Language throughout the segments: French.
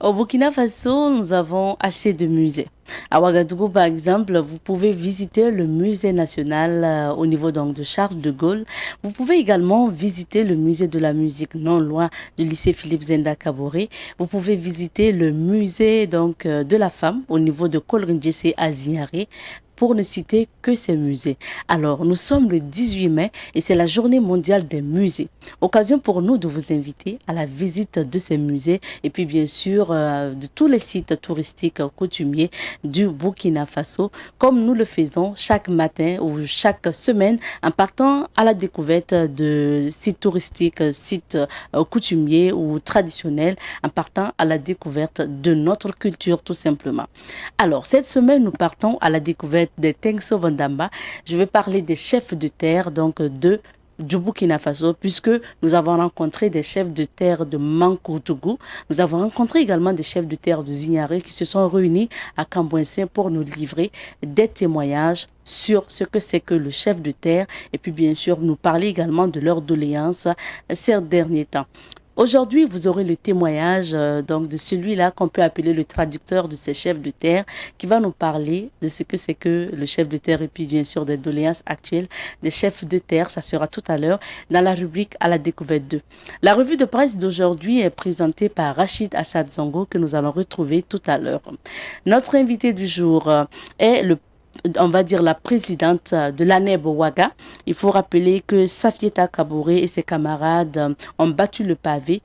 Au Burkina Faso, nous avons assez de musées. À Ouagadougou, par exemple, vous pouvez visiter le musée national au niveau donc de Charles de Gaulle. Vous pouvez également visiter le musée de la musique non loin du lycée Philippe Zenda Kaboré. Vous pouvez visiter le musée donc de la femme au niveau de Kolrinjese à Ziaré, pour ne citer que ces musées. Alors, nous sommes le 18 mai et c'est la journée mondiale des musées. Occasion pour nous de vous inviter à la visite de ces musées et puis bien sûr de tous les sites touristiques coutumiers du Burkina Faso, comme nous le faisons chaque matin ou chaque semaine en partant à la découverte de sites touristiques, sites coutumiers ou traditionnels, en partant à la découverte de notre culture tout simplement. Alors, cette semaine, nous partons à la découverte des Tengso Vandamba. Je vais parler des chefs de terre, donc du Burkina Faso, puisque nous avons rencontré des chefs de terre de Mankoutougou. Nous avons rencontré également des chefs de terre de Zignaré qui se sont réunis à Cambouensin pour nous livrer des témoignages sur ce que c'est que le chef de terre et puis bien sûr nous parler également de leurs doléances ces derniers temps. Aujourd'hui, vous aurez le témoignage donc de celui-là qu'on peut appeler le traducteur de ces chefs de terre qui va nous parler de ce que c'est que le chef de terre et puis bien sûr des doléances actuelles des chefs de terre. Ça sera tout à l'heure dans la rubrique à la découverte 2. La revue de presse d'aujourd'hui est présentée par Rachid Assad Zongo que nous allons retrouver tout à l'heure. Notre invité du jour est on va dire la présidente de l'ANEB Ouaga. Il faut rappeler que Safieta Kaboré et ses camarades ont battu le pavé,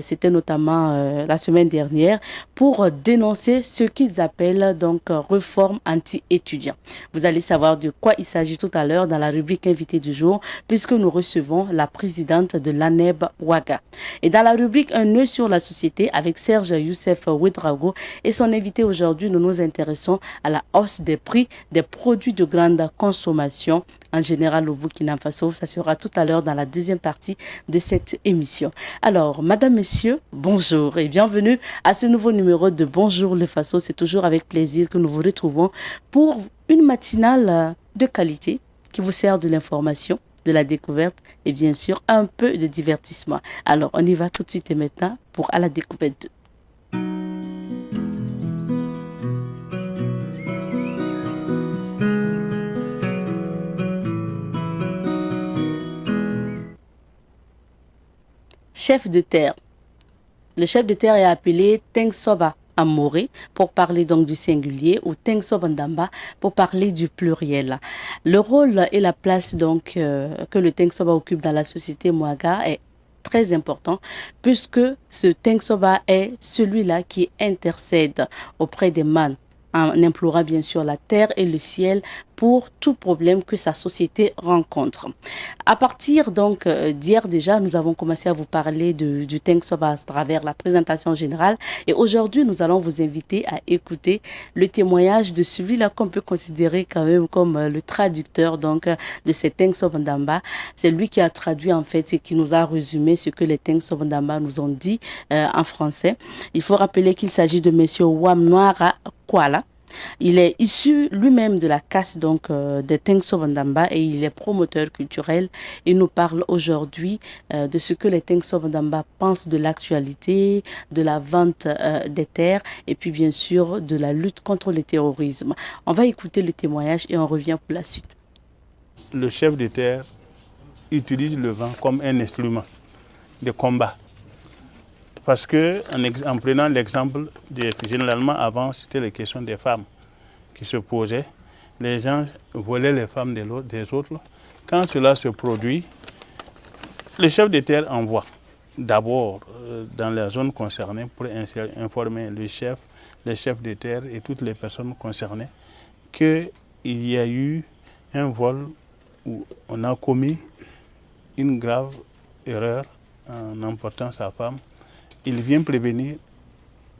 c'était notamment la semaine dernière, pour dénoncer ce qu'ils appellent donc réforme anti-étudiants. Vous allez savoir de quoi il s'agit tout à l'heure dans la rubrique invité du jour, puisque nous recevons la présidente de l'ANEB Ouaga. Et dans la rubrique Un nœud sur la société avec Serge Youssef Ouedraogo et son invité aujourd'hui, nous nous intéressons à la hausse des prix des produits de grande consommation en général au Burkina Faso. Ça sera tout à l'heure dans la deuxième partie de cette émission. Alors, madame, messieurs, bonjour et bienvenue à ce nouveau numéro de Bonjour le Faso. C'est toujours avec plaisir que nous vous retrouvons pour une matinale de qualité qui vous sert de l'information, de la découverte et bien sûr un peu de divertissement. Alors, on y va tout de suite et maintenant pour à la découverte 2. Chef de terre. Le chef de terre est appelé Tengsoba Amoré pour parler donc du singulier ou Tengsoba Ndamba pour parler du pluriel. Le rôle et la place donc que le Tengsoba occupe dans la société Mouaga est très important puisque ce Tengsoba est celui-là qui intercède auprès des man en implorant bien sûr la terre et le ciel pour tout problème que sa société rencontre. À partir donc d'hier déjà, nous avons commencé à vous parler du Tengsoba à travers la présentation générale et aujourd'hui, nous allons vous inviter à écouter le témoignage de celui-là qu'on peut considérer quand même comme le traducteur donc de ces Tengsoba Ndamba. C'est lui qui a traduit en fait et qui nous a résumé ce que les Tengsoba Ndamba nous ont dit en français. Il faut rappeler qu'il s'agit de monsieur Wamnoara Kwala. Il est issu lui-même de la caste donc des Tengsoba Ndamba et il est promoteur culturel. Il nous parle aujourd'hui de ce que les Tengsoba Ndamba pensent de l'actualité, de la vente des terres et puis bien sûr de la lutte contre le terrorisme. On va écouter le témoignage et on revient pour la suite. Le chef de terre utilise le vent comme un instrument de combat. Parce que, en prenant l'exemple, généralement avant, c'était les questions des femmes qui se posaient. Les gens volaient les femmes des autres. Quand cela se produit, le chef de terre envoie d'abord dans la zone concernée pour informer les chefs de terre et toutes les personnes concernées qu'il y a eu un vol où on a commis une grave erreur en emportant sa femme. Il vient prévenir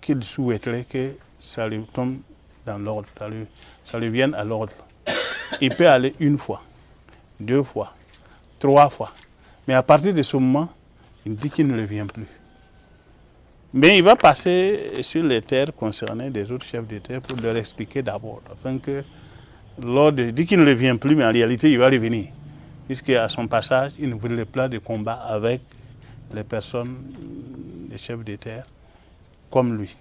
qu'il souhaiterait que ça lui tombe dans l'ordre, ça lui vienne à l'ordre. Il peut aller une fois, 2 fois, 3 fois. Mais à partir de ce moment, il dit qu'il ne le vient plus. Mais il va passer sur les terres concernées des autres chefs de terre pour leur expliquer d'abord, afin que l'ordre dit qu'il ne le vient plus, mais en réalité, il va revenir. Puisqu'à son passage, il ne voulait pas de combat avec les personnes, les chefs de terre, comme lui.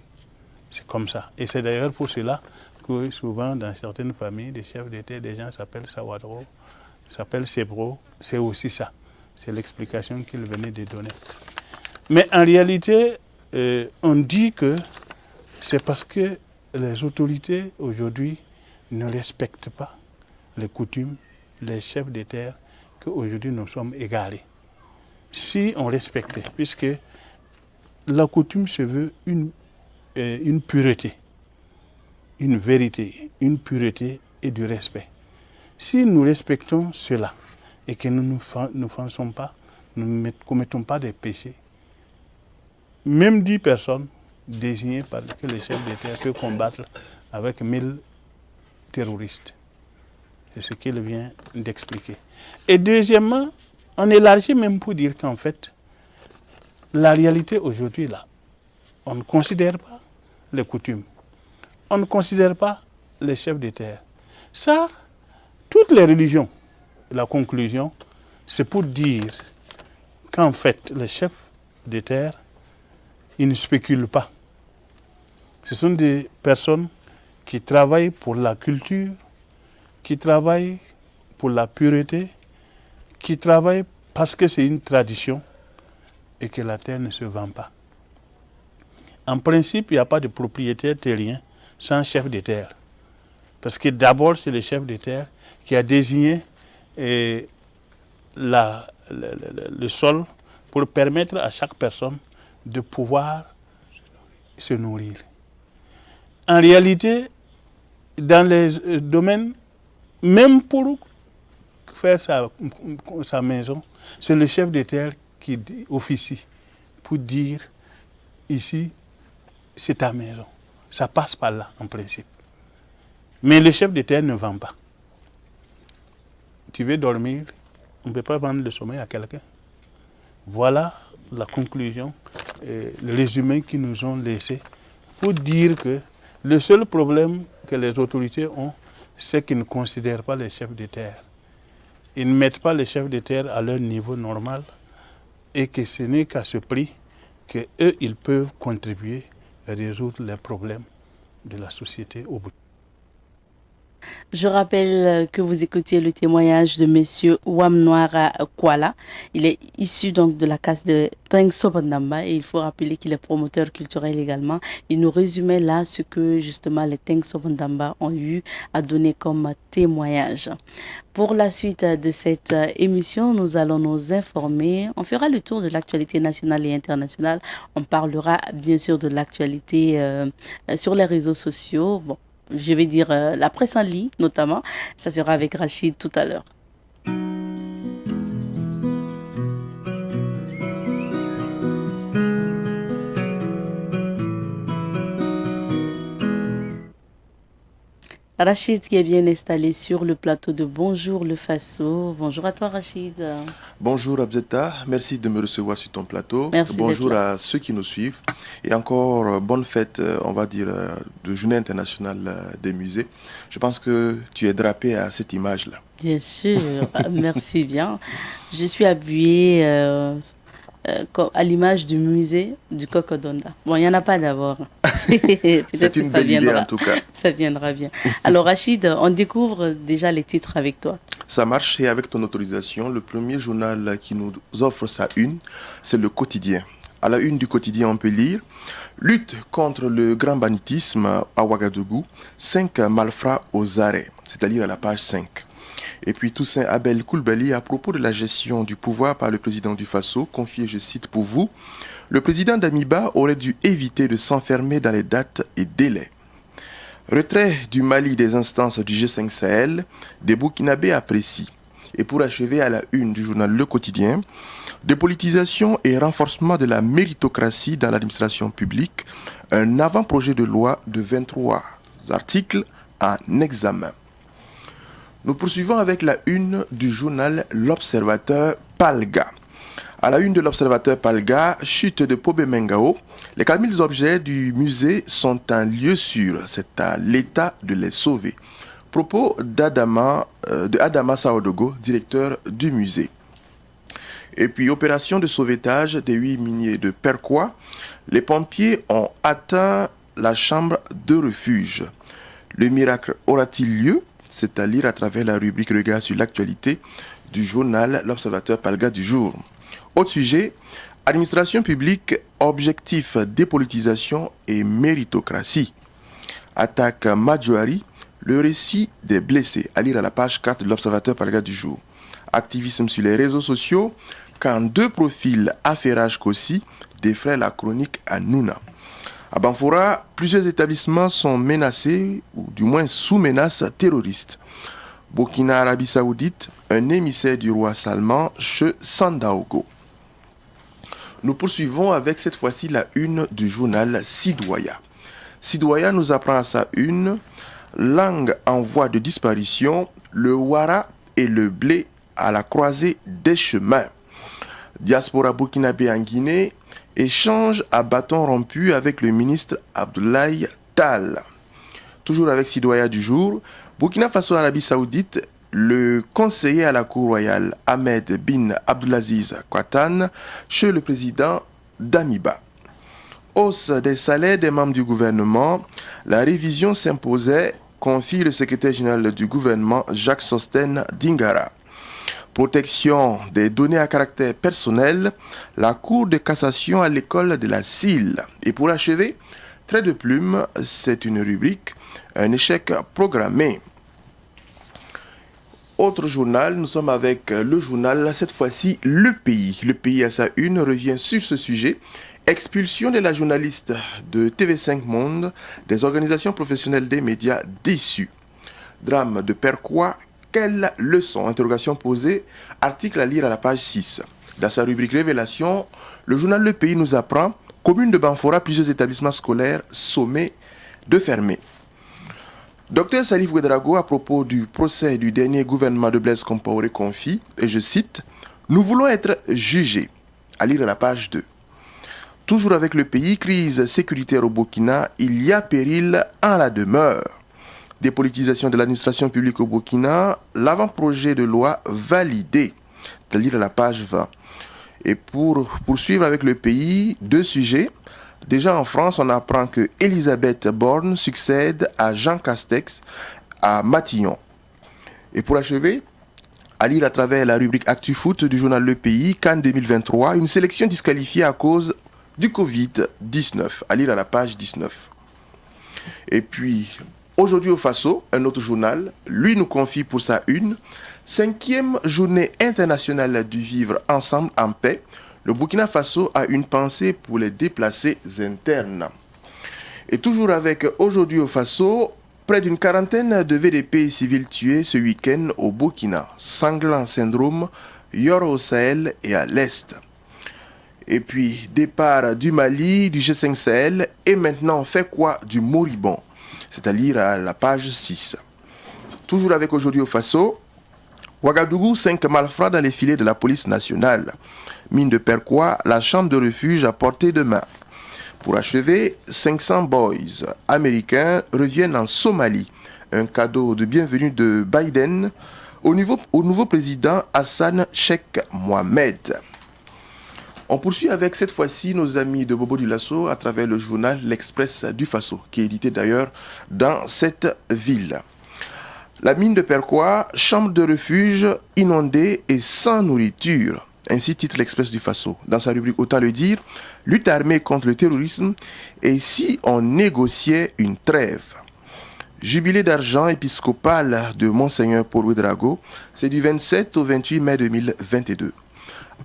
C'est comme ça. Et c'est d'ailleurs pour cela que souvent dans certaines familles, les chefs d'État, des gens s'appellent Sawadro, s'appellent Sebro. C'est aussi ça. C'est l'explication qu'il venait de donner. Mais en réalité, on dit que c'est parce que les autorités aujourd'hui ne respectent pas les coutumes, les chefs d'État, qu'aujourd'hui nous sommes égarés. Si on respectait, puisque la coutume se veut une pureté, une vérité, une pureté et du respect. Si nous respectons cela et que nous ne faisons pas, nous ne commettons pas des péchés, même 10 personnes désignées par que le chef d'État peut combattre avec 1000 terroristes. C'est ce qu'il vient d'expliquer. Et deuxièmement, on élargit même pour dire qu'en fait, la réalité aujourd'hui, là, on ne considère pas les coutumes. On ne considère pas les chefs d'État. Ça, toutes les religions, la conclusion, c'est pour dire qu'en fait, les chefs d'État, ils ne spéculent pas. Ce sont des personnes qui travaillent pour la culture, qui travaillent pour la pureté, qui travaillent parce que c'est une tradition et que la terre ne se vend pas. En principe, il n'y a pas de propriétaire terrien sans chef de terre. Parce que d'abord, c'est le chef de terre qui a désigné le sol pour permettre à chaque personne de pouvoir se nourrir. En réalité, dans les domaines, même pour faire sa maison, c'est le chef de terre qui officie pour dire ici, c'est ta maison. Ça passe par là, en principe. Mais le chef de terre ne vend pas. Tu veux dormir, on ne peut pas vendre le sommeil à quelqu'un. Voilà la conclusion, le résumé qu'ils nous ont laissé pour dire que le seul problème que les autorités ont, c'est qu'ils ne considèrent pas les chefs de terre. Ils ne mettent pas les chefs de terre à leur niveau normal et que ce n'est qu'à ce prix qu'eux, ils peuvent contribuer à résoudre les problèmes de la société au bout. Je rappelle que vous écoutiez le témoignage de Monsieur Wamnoara Kwala. Il est issu donc de la case de Teng Sobandamba et il faut rappeler qu'il est promoteur culturel également. Il nous résumait là ce que justement les Teng Sobandamba ont eu à donner comme témoignage. Pour la suite de cette émission, nous allons nous informer. On fera le tour de l'actualité nationale et internationale. On parlera bien sûr de l'actualité sur les réseaux sociaux. Bon, je vais dire la presse en ligne notamment. Ça sera avec Rachid tout à l'heure. Rachid qui est bien installé sur le plateau de Bonjour le Faso. Bonjour à toi Rachid. Bonjour Abzeta, merci de me recevoir sur ton plateau. Merci. Bonjour à ceux qui nous suivent et encore bonne fête, on va dire, de Journée internationale des musées. Je pense que tu es drapé à cette image-là. Bien sûr, merci bien. Je suis habillée à l'image du musée du Cocodonda. Bon, il n'y en a pas d'abord. C'est une belle idée en tout cas. Ça viendra bien. Alors Rachid, on découvre déjà les titres avec toi. Ça marche et avec ton autorisation, le premier journal qui nous offre sa une, c'est le Quotidien. À la une du Quotidien, on peut lire « Lutte contre le grand banditisme à Ouagadougou, 5 malfrats aux arrêts », c'est-à-dire à la page 5. Et puis Toussaint Abel Coulibaly à propos de la gestion du pouvoir par le président du Faso, confié, je cite pour vous, « Le président d'Amiba aurait dû éviter de s'enfermer dans les dates et délais. » Retrait du Mali des instances du G5 Sahel, des Burkinabés apprécient. Et pour achever à la une du journal Le Quotidien, dépolitisation et renforcement de la méritocratie dans l'administration publique, un avant-projet de loi de 23 articles en examen. Nous poursuivons avec la une du journal L'Observateur Palga. À la une de l'Observateur Palga, chute de Pobé Mengao. Les 4000 objets du musée sont un lieu sûr. C'est à l'État de les sauver. Propos d'Adama Saodogo, directeur du musée. Et puis, opération de sauvetage des 8 miniers de Perquois. Les pompiers ont atteint la chambre de refuge. Le miracle aura-t-il lieu? C'est à lire à travers la rubrique Regard sur l'actualité du journal L'Observateur Palga du jour. Autre sujet, administration publique, objectif dépolitisation et méritocratie. Attaque Madjouari, le récit des blessés, à lire à la page 4 de l'Observateur Palga du jour. Activisme sur les réseaux sociaux, quand deux profils affairage Kossi défraient la chronique à Nouna. À Banfora, plusieurs établissements sont menacés, ou du moins sous menace terroriste. Burkina, Arabie Saoudite, un émissaire du roi Salman, chez Sandaogo. Nous poursuivons avec cette fois-ci la une du journal Sidouaya. Sidouaya nous apprend à sa une, langue en voie de disparition, le wara et le blé à la croisée des chemins. Diaspora burkinabé en Guinée, échange à bâton rompu avec le ministre Abdoulaye Tal. Toujours avec Sidouaya du jour, Burkina Faso, Arabie Saoudite, le conseiller à la Cour royale Ahmed bin Abdulaziz Kwatan chez le président Damiba. Hausse des salaires des membres du gouvernement, la révision s'imposait, confie le secrétaire général du gouvernement Jacques Sosten Dingara. Protection des données à caractère personnel, la Cour de cassation à l'école de la CIL. Et pour achever, trait de plume, c'est une rubrique, un échec programmé. Autre journal, nous sommes avec le journal, cette fois-ci Le Pays. Le Pays à sa une revient sur ce sujet. Expulsion de la journaliste de TV5 Monde, des organisations professionnelles des médias déçues. Drame de Perquois, quelle leçon? Interrogation posée, article à lire à la page 6. Dans sa rubrique Révélation, le journal Le Pays nous apprend, commune de Banfora, plusieurs établissements scolaires sommés de fermer. Docteur Salif Ouedraogo, à propos du procès du dernier gouvernement de Blaise Compaoré, confie, et je cite, « Nous voulons être jugés », à lire à la page 2. Toujours avec Le Pays, crise sécuritaire au Burkina, il y a péril en la demeure. Dépolitisation de l'administration publique au Burkina, l'avant-projet de loi validé, à lire à la page 20. Et pour poursuivre avec Le Pays, deux sujets. Déjà en France, on apprend que Elisabeth Borne succède à Jean Castex à Matignon. Et pour achever, à lire à travers la rubrique Actu Foot du journal Le Pays, Cannes 2023, une sélection disqualifiée à cause du Covid-19. À lire à la page 19. Et puis, aujourd'hui au Faso, un autre journal, lui nous confie pour sa une, 5e journée internationale du vivre ensemble en paix. Le Burkina Faso a une pensée pour les déplacés internes. Et toujours avec aujourd'hui au Faso, près d'une quarantaine de VDP civils tués ce week-end au Burkina. Sanglant syndrome, Yoro au Sahel et à l'Est. Et puis, départ du Mali, du G5 Sahel, et maintenant, on fait quoi du moribond? C'est-à-dire à la page 6. Toujours avec aujourd'hui au Faso, Ouagadougou, 5 malfrats dans les filets de la police nationale. Mine de Perquois, la chambre de refuge à portée de main. Pour achever, 500 boys américains reviennent en Somalie. Un cadeau de bienvenue de Biden au nouveau président Hassan Sheikh Mohamed. On poursuit avec cette fois-ci nos amis de Bobo Dioulasso à travers le journal L'Express du Faso, qui est édité d'ailleurs dans cette ville. La mine de Perquois, chambre de refuge inondée et sans nourriture. Ainsi titre l'Express du Faso. Dans sa rubrique Autant le dire, lutte armée contre le terrorisme et si on négociait une trêve. Jubilé d'argent épiscopal de Monseigneur Paul Ouedraogo, c'est du 27 au 28 mai 2022.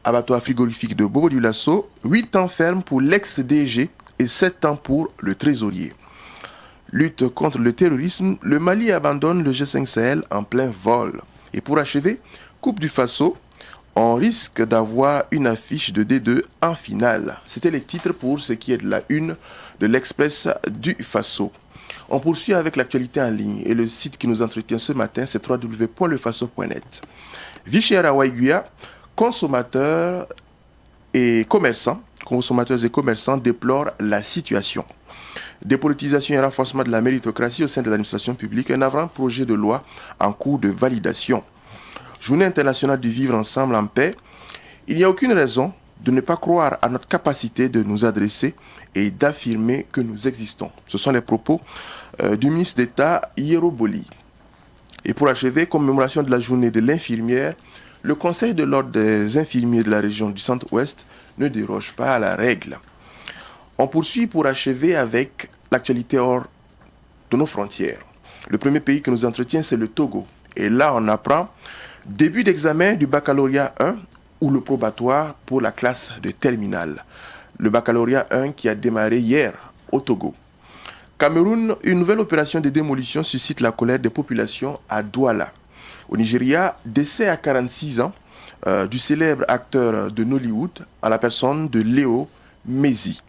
Abattoir frigorifique de Bobo Dioulasso, 8 ans ferme pour l'ex-DG et 7 ans pour le trésorier. Lutte contre le terrorisme, le Mali abandonne le G5 Sahel en plein vol. Et pour achever, Coupe du Faso, on risque d'avoir une affiche de D2 en finale. C'était les titres pour ce qui est de la une de l'Express du Faso. On poursuit avec l'actualité en ligne et le site qui nous entretient ce matin, c'est www.lefaso.net. Vie chère à Waiguia, consommateurs et commerçants déplorent la situation. Dépolitisation et renforcement de la méritocratie au sein de l'administration publique, un avant-projet de loi en cours de validation. Journée internationale du vivre ensemble en paix, il n'y a aucune raison de ne pas croire à notre capacité de nous adresser et d'affirmer que nous existons. Ce sont les propos du ministre d'État Yero Boli. Et pour achever, commémoration de la journée de l'infirmière, le Conseil de l'ordre des infirmiers de la région du Centre-Ouest ne déroge pas à la règle. On poursuit pour achever avec l'actualité hors de nos frontières. Le premier pays que nous entretient, c'est le Togo. Et là, on apprend début d'examen du baccalauréat 1 ou le probatoire pour la classe de terminale. Le baccalauréat 1 qui a démarré hier au Togo. Cameroun, une nouvelle opération de démolition suscite la colère des populations à Douala. Au Nigeria, décès à 46 ans du célèbre acteur de Nollywood à la personne de Léo Messi.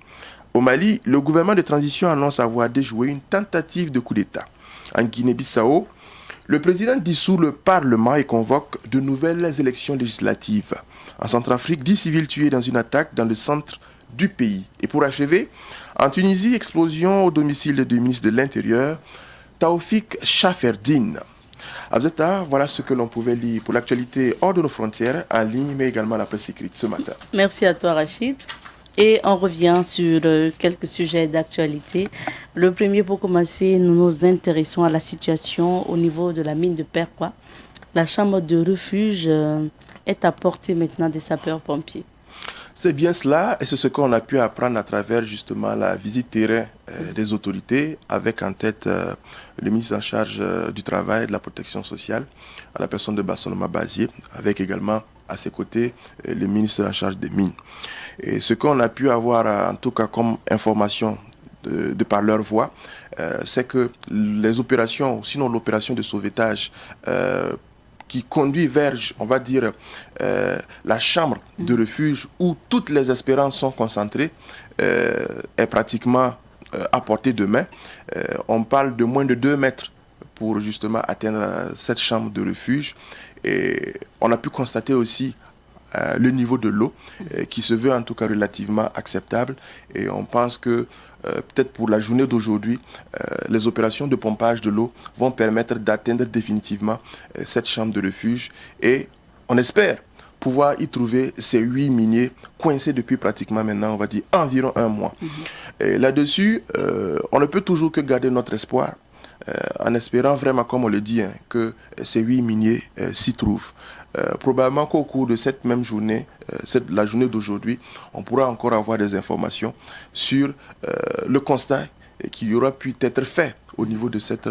Au Mali, le gouvernement de transition annonce avoir déjoué une tentative de coup d'État. En Guinée-Bissau, le président dissout le Parlement et convoque de nouvelles élections législatives. En Centrafrique, 10 civils tués dans une attaque dans le centre du pays. Et pour achever, en Tunisie, explosion au domicile du ministre de l'Intérieur, Taoufik Chaferdine. Abzeta, voilà ce que l'on pouvait lire pour l'actualité hors de nos frontières, en ligne, mais également la presse écrite ce matin. Merci à toi, Rachid. Et on revient sur quelques sujets d'actualité. Le premier, pour commencer, nous nous intéressons à la situation au niveau de la mine de Perquois. La chambre de refuge est à portée maintenant des sapeurs-pompiers. C'est bien cela, et c'est ce qu'on a pu apprendre à travers justement la visite terrain des autorités, avec en tête le ministre en charge du Travail et de la Protection sociale, à la personne de Bassoloma Bazier, avec également à ses côtés le ministre en charge des mines. Et ce qu'on a pu avoir en tout cas comme information de par leur voix, c'est que les opérations, sinon l'opération de sauvetage qui conduit vers, on va dire, la chambre de refuge où toutes les espérances sont concentrées, est pratiquement à portée de main. On parle de moins de 2 mètres pour justement atteindre cette chambre de refuge. Et on a pu constater aussi le niveau de l'eau qui se veut en tout cas relativement acceptable. Et on pense que peut-être pour la journée d'aujourd'hui, les opérations de pompage de l'eau vont permettre d'atteindre définitivement cette chambre de refuge. Et on espère pouvoir y trouver ces 8 miniers coincés depuis pratiquement maintenant, on va dire, environ 1 mois. Et là-dessus, on ne peut toujours que garder notre espoir, en espérant vraiment, comme on le dit, que ces 8 miniers s'y trouvent. Probablement qu'au cours de cette même journée, la journée d'aujourd'hui, on pourra encore avoir des informations sur le constat qui aura pu être fait au niveau de cette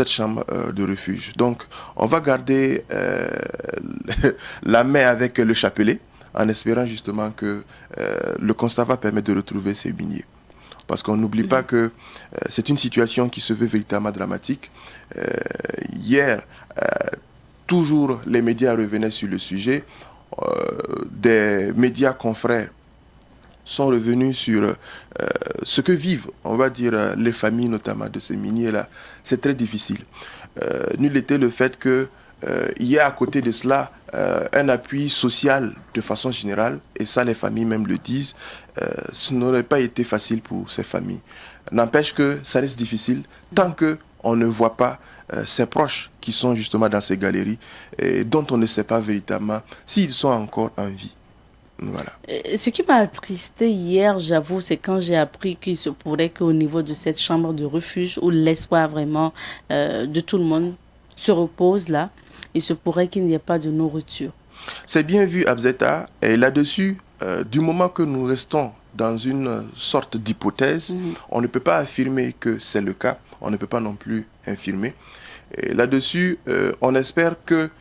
chambre de refuge. Donc, on va garder la main avec le chapelet, en espérant justement que le constat va permettre de retrouver ces miniers. Parce qu'on n'oublie pas que c'est une situation qui se veut véritablement dramatique. Hier, toujours les médias revenaient sur le sujet. Des médias confrères sont revenus sur ce que vivent, on va dire, les familles notamment de ces miniers-là. C'est très difficile. Nul n'était le fait qu'il y a à côté de cela un appui social de façon générale, et ça les familles même le disent, ce n'aurait pas été facile pour ces familles. N'empêche que ça reste difficile tant qu'on ne voit pas ses proches qui sont justement dans ces galeries et dont on ne sait pas véritablement s'ils sont encore en vie. Voilà. Ce qui m'a attristé hier, j'avoue, c'est quand j'ai appris qu'il se pourrait qu'au niveau de cette chambre de refuge, où l'espoir vraiment de tout le monde se repose là, il se pourrait qu'il n'y ait pas de nourriture. C'est bien vu, Abzeta. Et là-dessus, du moment que nous restons dans une sorte d'hypothèse, on ne peut pas affirmer que c'est le cas, on ne peut pas non plus infirmer. Et là-dessus, on espère que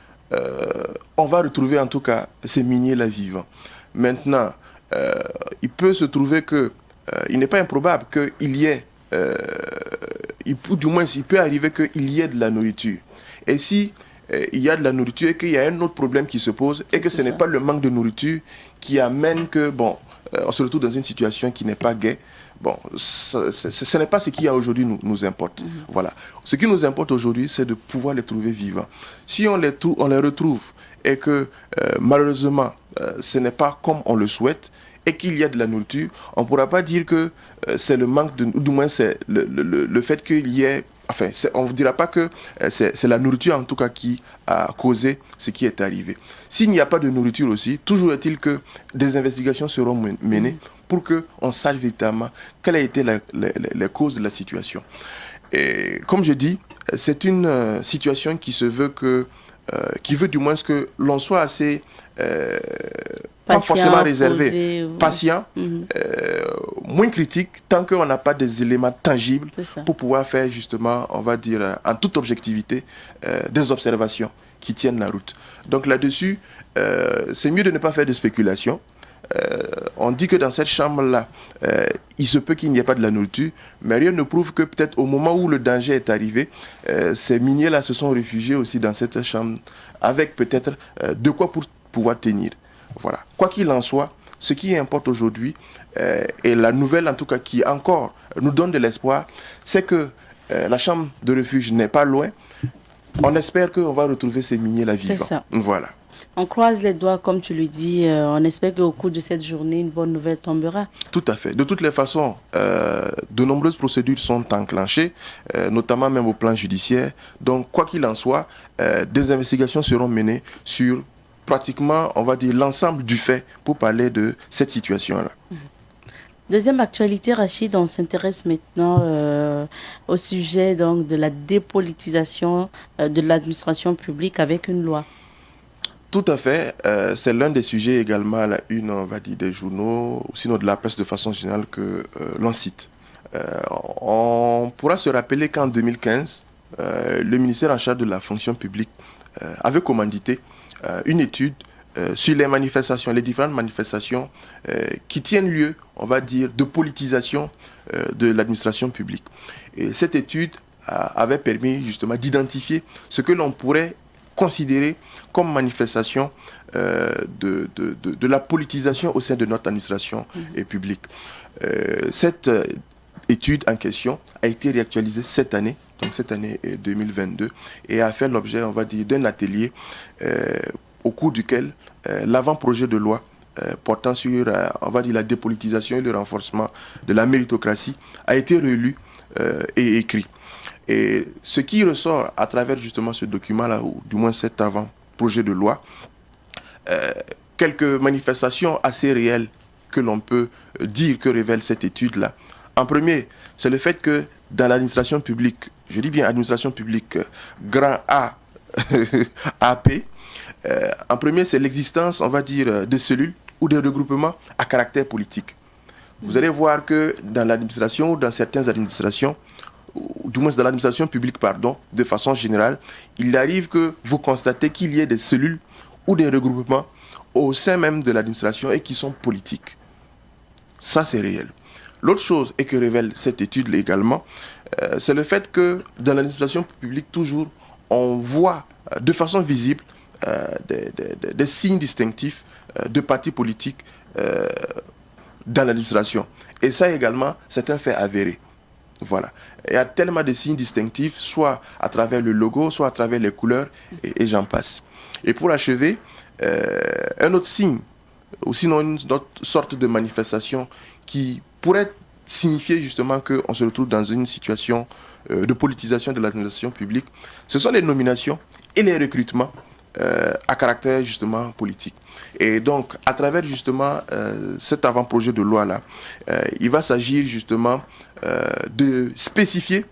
on va retrouver en tout cas ces miniers-là vivants. Maintenant, il peut se trouver que il n'est pas improbable qu'il y ait, du moins il peut arriver qu'il y ait de la nourriture. Et si il y a de la nourriture et qu'il y a un autre problème qui se pose et que ce n'est pas le manque de nourriture qui amène que, bon, on se retrouve dans une situation qui n'est pas gaie. Bon, ce n'est pas ce qui aujourd'hui nous importe. Voilà. Ce qui nous importe aujourd'hui, c'est de pouvoir les trouver vivants. Si on les retrouve et que malheureusement, ce n'est pas comme on le souhaite et qu'il y a de la nourriture, on ne pourra pas dire que c'est le manque de... Du moins, c'est le fait qu'il y ait enfin, on ne vous dira pas que c'est la nourriture en tout cas qui a causé ce qui est arrivé. S'il n'y a pas de nourriture aussi, toujours est-il que des investigations seront menées pour qu'on sache véritablement quelle a été les causes de la situation. Et comme je dis, c'est une situation qui se veut qui veut du moins que l'on soit assez pas forcément réservé, patient, moins critique, tant qu'on n'a pas des éléments tangibles pour pouvoir faire justement, on va dire, en toute objectivité, des observations qui tiennent la route. Donc là-dessus, c'est mieux de ne pas faire de spéculation. On dit que dans cette chambre-là, il se peut qu'il n'y ait pas de la nourriture, mais rien ne prouve que peut-être au moment où le danger est arrivé, ces miniers-là se sont réfugiés aussi dans cette chambre, avec peut-être de quoi pour pouvoir tenir. Voilà. Quoi qu'il en soit, ce qui importe aujourd'hui, et la nouvelle en tout cas qui encore nous donne de l'espoir, c'est que la chambre de refuge n'est pas loin. On espère qu'on va retrouver ces miniers-là vivants. C'est ça. Voilà. On croise les doigts, comme tu le dis, on espère qu'au cours de cette journée, une bonne nouvelle tombera. Tout à fait. De toutes les façons, de nombreuses procédures sont enclenchées, notamment même au plan judiciaire. Donc, quoi qu'il en soit, des investigations seront menées sur pratiquement, on va dire, l'ensemble du fait pour parler de cette situation-là. Deuxième actualité, Rachid, on s'intéresse maintenant au sujet donc, de la dépolitisation de l'administration publique avec une loi. Tout à fait. C'est l'un des sujets également à la une, on va dire, des journaux, ou sinon de la presse de façon générale que l'on cite. On pourra se rappeler qu'en 2015, le ministère en charge de la fonction publique avait commandité une étude sur les manifestations, les différentes manifestations qui tiennent lieu, on va dire, de politisation de l'administration publique. Et cette étude avait permis justement d'identifier ce que l'on pourrait considérer comme manifestation de la politisation au sein de notre administration publique. Cette étude en question a été réactualisée cette année, donc cette année 2022, et a fait l'objet, on va dire, d'un atelier au cours duquel l'avant-projet de loi portant sur, on va dire, la dépolitisation et le renforcement de la méritocratie a été relu et écrit. Et ce qui ressort à travers justement ce document-là, ou du moins cet avant-projet de loi, quelques manifestations assez réelles que l'on peut dire que révèle cette étude-là. En premier, c'est le fait que dans l'administration publique, je dis bien administration publique, grand A, AP, en premier, c'est l'existence, on va dire, de cellules ou de regroupements à caractère politique. Vous allez voir que dans l'administration ou dans certaines administrations, ou du moins dans l'administration publique, pardon, de façon générale, il arrive que vous constatez qu'il y ait des cellules ou des regroupements au sein même de l'administration et qui sont politiques. Ça, c'est réel. L'autre chose, et que révèle cette étude également, c'est le fait que dans l'administration publique, toujours, on voit de façon visible des signes distinctifs de partis politiques dans l'administration. Et ça également, c'est un fait avéré. Voilà. Il y a tellement de signes distinctifs, soit à travers le logo, soit à travers les couleurs, et j'en passe. Et pour achever, un autre signe, ou sinon une autre sorte de manifestation qui pourrait signifier justement qu'on se retrouve dans une situation de politisation de l'administration publique, ce sont les nominations et les recrutements à caractère justement politique. Et donc, à travers justement cet avant-projet de loi-là, il va s'agir justement de spécifier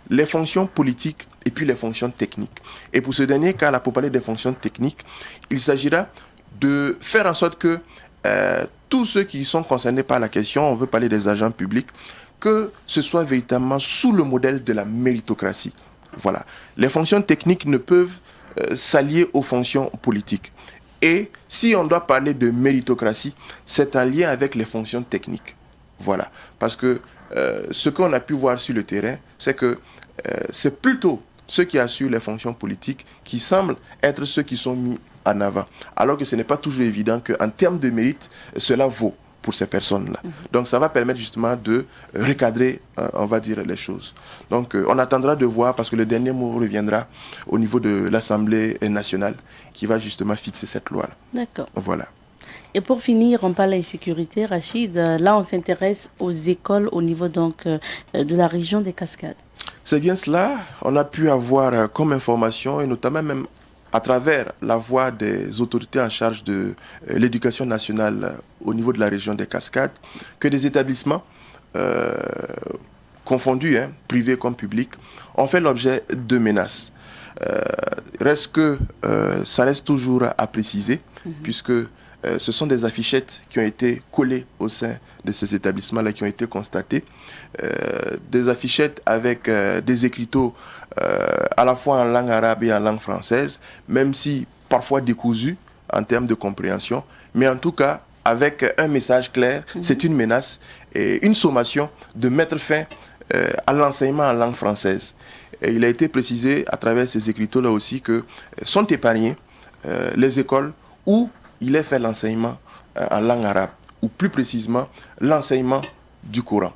les fonctions politiques et puis les fonctions techniques. Et pour ce dernier cas, là, pour parler des fonctions techniques, il s'agira de faire en sorte que tous ceux qui sont concernés par la question, on veut parler des agents publics, que ce soit véritablement sous le modèle de la méritocratie. Voilà. Les fonctions techniques ne peuvent s'allier aux fonctions politiques. Et si on doit parler de méritocratie, c'est un lien avec les fonctions techniques. Voilà. Parce que ce qu'on a pu voir sur le terrain, c'est que c'est plutôt ceux qui assurent les fonctions politiques qui semblent être ceux qui sont mis en avant. Alors que ce n'est pas toujours évident qu'en termes de mérite, cela vaut pour ces personnes-là. Donc ça va permettre justement de recadrer, on va dire, les choses. Donc on attendra de voir, parce que le dernier mot reviendra au niveau de l'Assemblée nationale qui va justement fixer cette loi-là. D'accord. Voilà. Et pour finir, on parle d'insécurité, Rachid. Là, on s'intéresse aux écoles au niveau donc de la région des Cascades. C'est bien cela. On a pu avoir comme information, et notamment même à travers la voix des autorités en charge de l'éducation nationale au niveau de la région des Cascades, que des établissements confondus, privés comme publics, ont fait l'objet de menaces. Reste que ça reste toujours à préciser, puisque ce sont des affichettes qui ont été collées au sein de ces établissements-là, qui ont été constatées. Des affichettes avec des écriteaux à la fois en langue arabe et en langue française, même si parfois décousus en termes de compréhension, mais en tout cas avec un message clair, c'est une menace et une sommation de mettre fin à l'enseignement en langue française. Et il a été précisé à travers ces écriteaux-là aussi que sont épargnées les écoles où il est fait l'enseignement en langue arabe, ou plus précisément l'enseignement du Coran.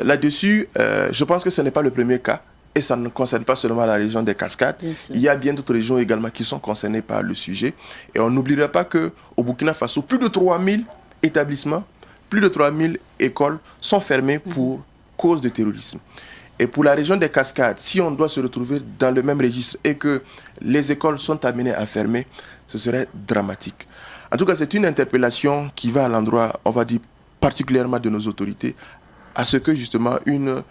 Là-dessus, je pense que ce n'est pas le premier cas, et ça ne concerne pas seulement la région des Cascades. Il y a bien d'autres régions également qui sont concernées par le sujet. Et on n'oubliera pas qu'au Burkina Faso, plus de 3000 établissements, plus de 3000 écoles sont fermées pour cause de terrorisme. Et pour la région des Cascades, si on doit se retrouver dans le même registre et que les écoles sont amenées à fermer, ce serait dramatique. En tout cas, c'est une interpellation qui va à l'endroit, on va dire, particulièrement de nos autorités, à ce que justement une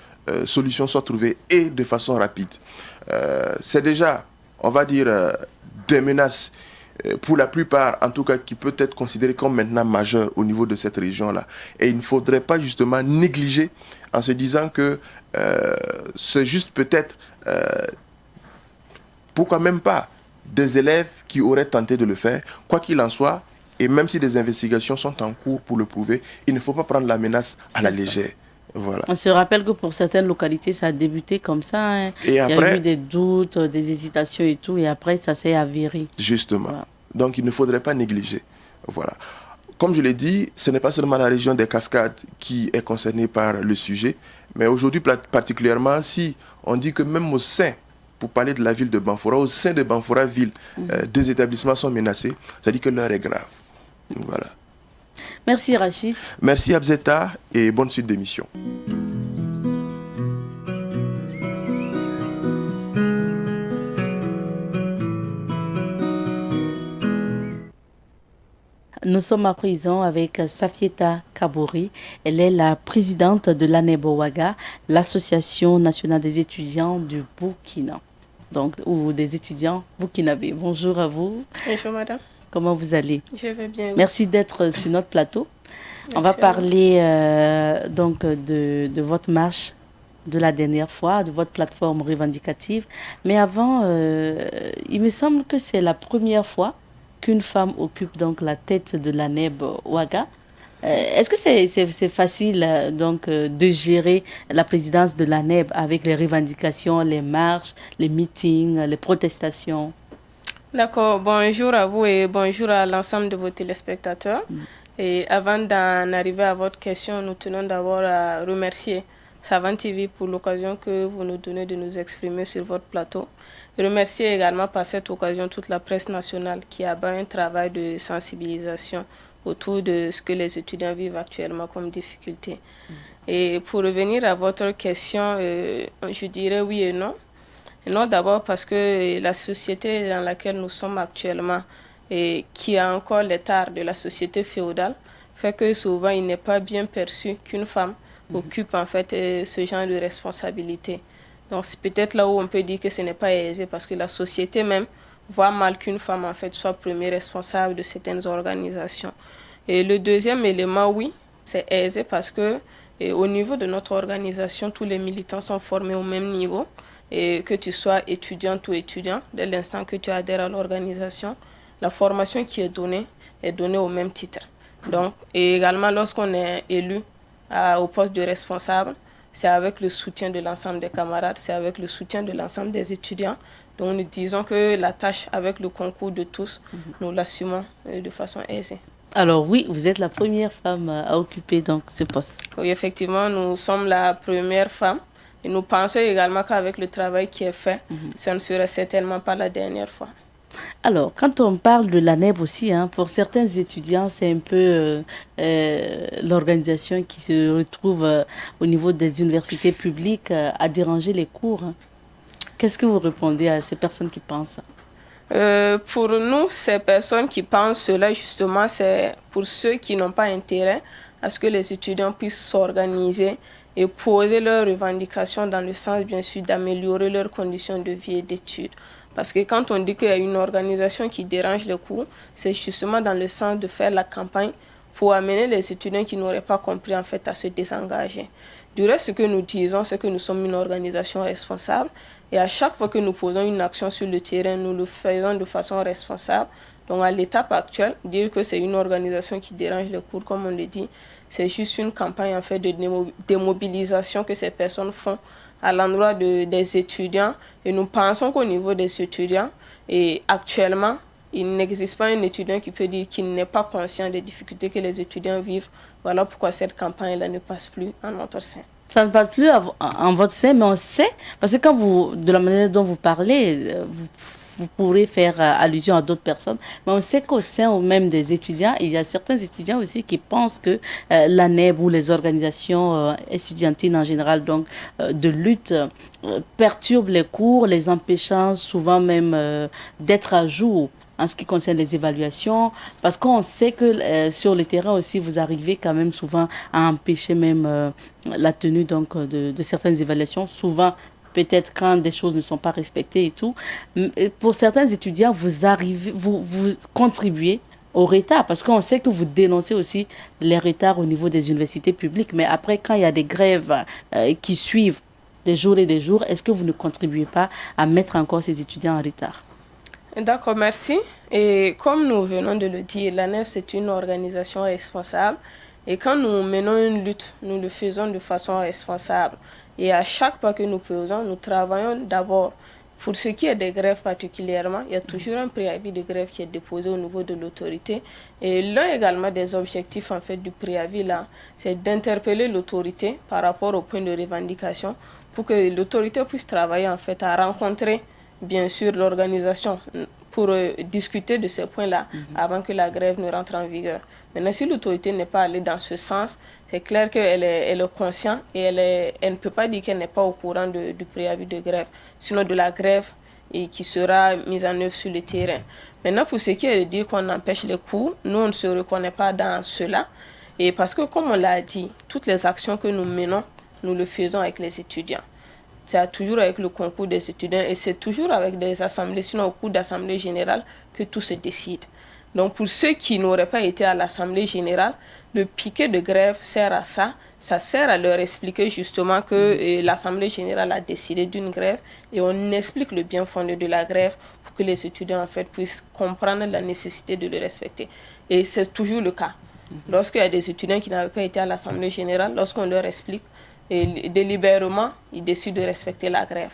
solution soit trouvée et de façon rapide. C'est déjà, on va dire, des menaces pour la plupart, en tout cas, qui peut être considérée comme maintenant majeure au niveau de cette région-là. Et il ne faudrait pas justement négliger en se disant que c'est juste peut-être, pourquoi même pas, des élèves qui auraient tenté de le faire, quoi qu'il en soit, et même si des investigations sont en cours pour le prouver, il ne faut pas prendre la menace à la légère. Voilà. On se rappelle que pour certaines localités, ça a débuté comme ça. Et après, il y a eu des doutes, des hésitations et tout, et après, ça s'est avéré. Justement. Voilà. Donc, il ne faudrait pas négliger. Voilà. Comme je l'ai dit, ce n'est pas seulement la région des Cascades qui est concernée par le sujet, mais aujourd'hui particulièrement, si on dit que même au sein, pour parler de la ville de Banfora, au sein de Banfora ville, des établissements sont menacés, ça dit que l'heure est grave. Voilà. Merci Rachid. Merci Abzeta et bonne suite d'émission. Nous sommes à présent avec Safieta Kabouri. Elle est la présidente de l'ANEB Ouaga, l'Association nationale des étudiants du Burkina, donc, ou des étudiants burkinabés. Bonjour à vous. Bonjour madame. Comment vous allez? Je vais bien. Oui. Merci d'être sur notre plateau. Merci. On va parler donc de votre marche de la dernière fois, de votre plateforme revendicative. Mais avant, il me semble que c'est la première fois qu'une femme occupe donc la tête de l'ANEB Ouaga. Est-ce que c'est facile donc de gérer la présidence de l'ANEB avec les revendications, les marches, les meetings, les protestations? D'accord, bonjour à vous et bonjour à l'ensemble de vos téléspectateurs. Et avant d'en arriver à votre question, nous tenons d'abord à remercier Savant TV pour l'occasion que vous nous donnez de nous exprimer sur votre plateau. Et remercier également par cette occasion toute la presse nationale qui a un travail de sensibilisation autour de ce que les étudiants vivent actuellement comme difficulté. Et pour revenir à votre question, je dirais oui et non. Non, d'abord parce que la société dans laquelle nous sommes actuellement, et qui a encore les tares de la société féodale, fait que souvent il n'est pas bien perçu qu'une femme occupe en fait ce genre de responsabilité. Donc c'est peut-être là où on peut dire que ce n'est pas aisé parce que la société même voit mal qu'une femme en fait soit premier responsable de certaines organisations. Et le deuxième élément, oui, c'est aisé parce que au niveau de notre organisation, tous les militants sont formés au même niveau. Et que tu sois étudiante ou étudiant, dès l'instant que tu adhères à l'organisation, la formation qui est donnée au même titre. Donc, et également, lorsqu'on est élu au poste de responsable, c'est avec le soutien de l'ensemble des camarades, c'est avec le soutien de l'ensemble des étudiants. Donc, nous disons que la tâche, avec le concours de tous, nous l'assumons de façon aisée. Alors oui, vous êtes la première femme à occuper donc ce poste. Oui, effectivement, nous sommes la première femme. Et nous pensons également qu'avec le travail qui est fait, ça ne serait certainement pas la dernière fois. Alors, quand on parle de l'ANEB aussi, hein, pour certains étudiants, c'est un peu l'organisation qui se retrouve au niveau des universités publiques à déranger les cours, hein. Qu'est-ce que vous répondez à ces personnes qui pensent ça? Pour nous, ces personnes qui pensent cela, justement, c'est pour ceux qui n'ont pas intérêt à ce que les étudiants puissent s'organiser et poser leurs revendications dans le sens, bien sûr, d'améliorer leurs conditions de vie et d'études. Parce que quand on dit qu'il y a une organisation qui dérange les cours, c'est justement dans le sens de faire la campagne pour amener les étudiants qui n'auraient pas compris en fait à se désengager. Du reste, ce que nous disons, c'est que nous sommes une organisation responsable et à chaque fois que nous posons une action sur le terrain, nous le faisons de façon responsable. Donc à l'étape actuelle, dire que c'est une organisation qui dérange les cours, comme on le dit, c'est juste une campagne en fait de démobilisation que ces personnes font à l'endroit des étudiants. Et nous pensons qu'au niveau des étudiants, et actuellement, il n'existe pas un étudiant qui peut dire qu'il n'est pas conscient des difficultés que les étudiants vivent. Voilà pourquoi cette campagne-là ne passe plus en notre sein. Ça ne parle plus en votre sein, mais on sait, parce que quand vous, de la manière dont vous parlez, vous pourrez faire allusion à d'autres personnes, mais on sait qu'au sein même des étudiants, il y a certains étudiants aussi qui pensent que l'ANEB ou les organisations étudiantines en général, donc de lutte, perturbent les cours, les empêchant souvent même d'être à jour en ce qui concerne les évaluations, parce qu'on sait que sur le terrain aussi, vous arrivez quand même souvent à empêcher même la tenue donc, de certaines évaluations, souvent peut-être quand des choses ne sont pas respectées et tout. Pour certains étudiants, vous contribuez au retard, parce qu'on sait que vous dénoncez aussi les retards au niveau des universités publiques, mais après, quand il y a des grèves qui suivent des jours et des jours, est-ce que vous ne contribuez pas à mettre encore ces étudiants en retard? D'accord, merci. Et comme nous venons de le dire, l'ANEF, c'est une organisation responsable. Et quand nous menons une lutte, nous le faisons de façon responsable. Et à chaque pas que nous faisons, nous travaillons d'abord. Pour ce qui est des grèves particulièrement, il y a toujours un préavis de grève qui est déposé au niveau de l'autorité. Et l'un également des objectifs en fait du préavis là, c'est d'interpeller l'autorité par rapport au point de revendication pour que l'autorité puisse travailler en fait à rencontrer bien sûr l'organisation pour discuter de ces points-là avant que la grève ne rentre en vigueur. Maintenant, si l'autorité n'est pas allée dans ce sens, c'est clair qu'elle est consciente et elle ne peut pas dire qu'elle n'est pas au courant du préavis de grève, sinon de la grève et qui sera mise en œuvre sur le terrain. Maintenant, pour ce qui est de dire qu'on empêche les cours, nous, on ne se reconnaît pas dans cela. Et parce que, comme on l'a dit, toutes les actions que nous menons, nous le faisons avec les étudiants. C'est toujours avec le concours des étudiants et c'est toujours avec des assemblées, sinon au cours d'assemblée générale, que tout se décide. Donc pour ceux qui n'auraient pas été à l'assemblée générale, le piquet de grève sert à ça. Ça sert à leur expliquer justement que l'assemblée générale a décidé d'une grève et on explique le bien fondé de la grève pour que les étudiants en fait puissent comprendre la nécessité de le respecter. Et c'est toujours le cas. Lorsqu'il y a des étudiants qui n'avaient pas été à l'assemblée générale, lorsqu'on leur explique, et délibérément, ils décident de respecter la grève.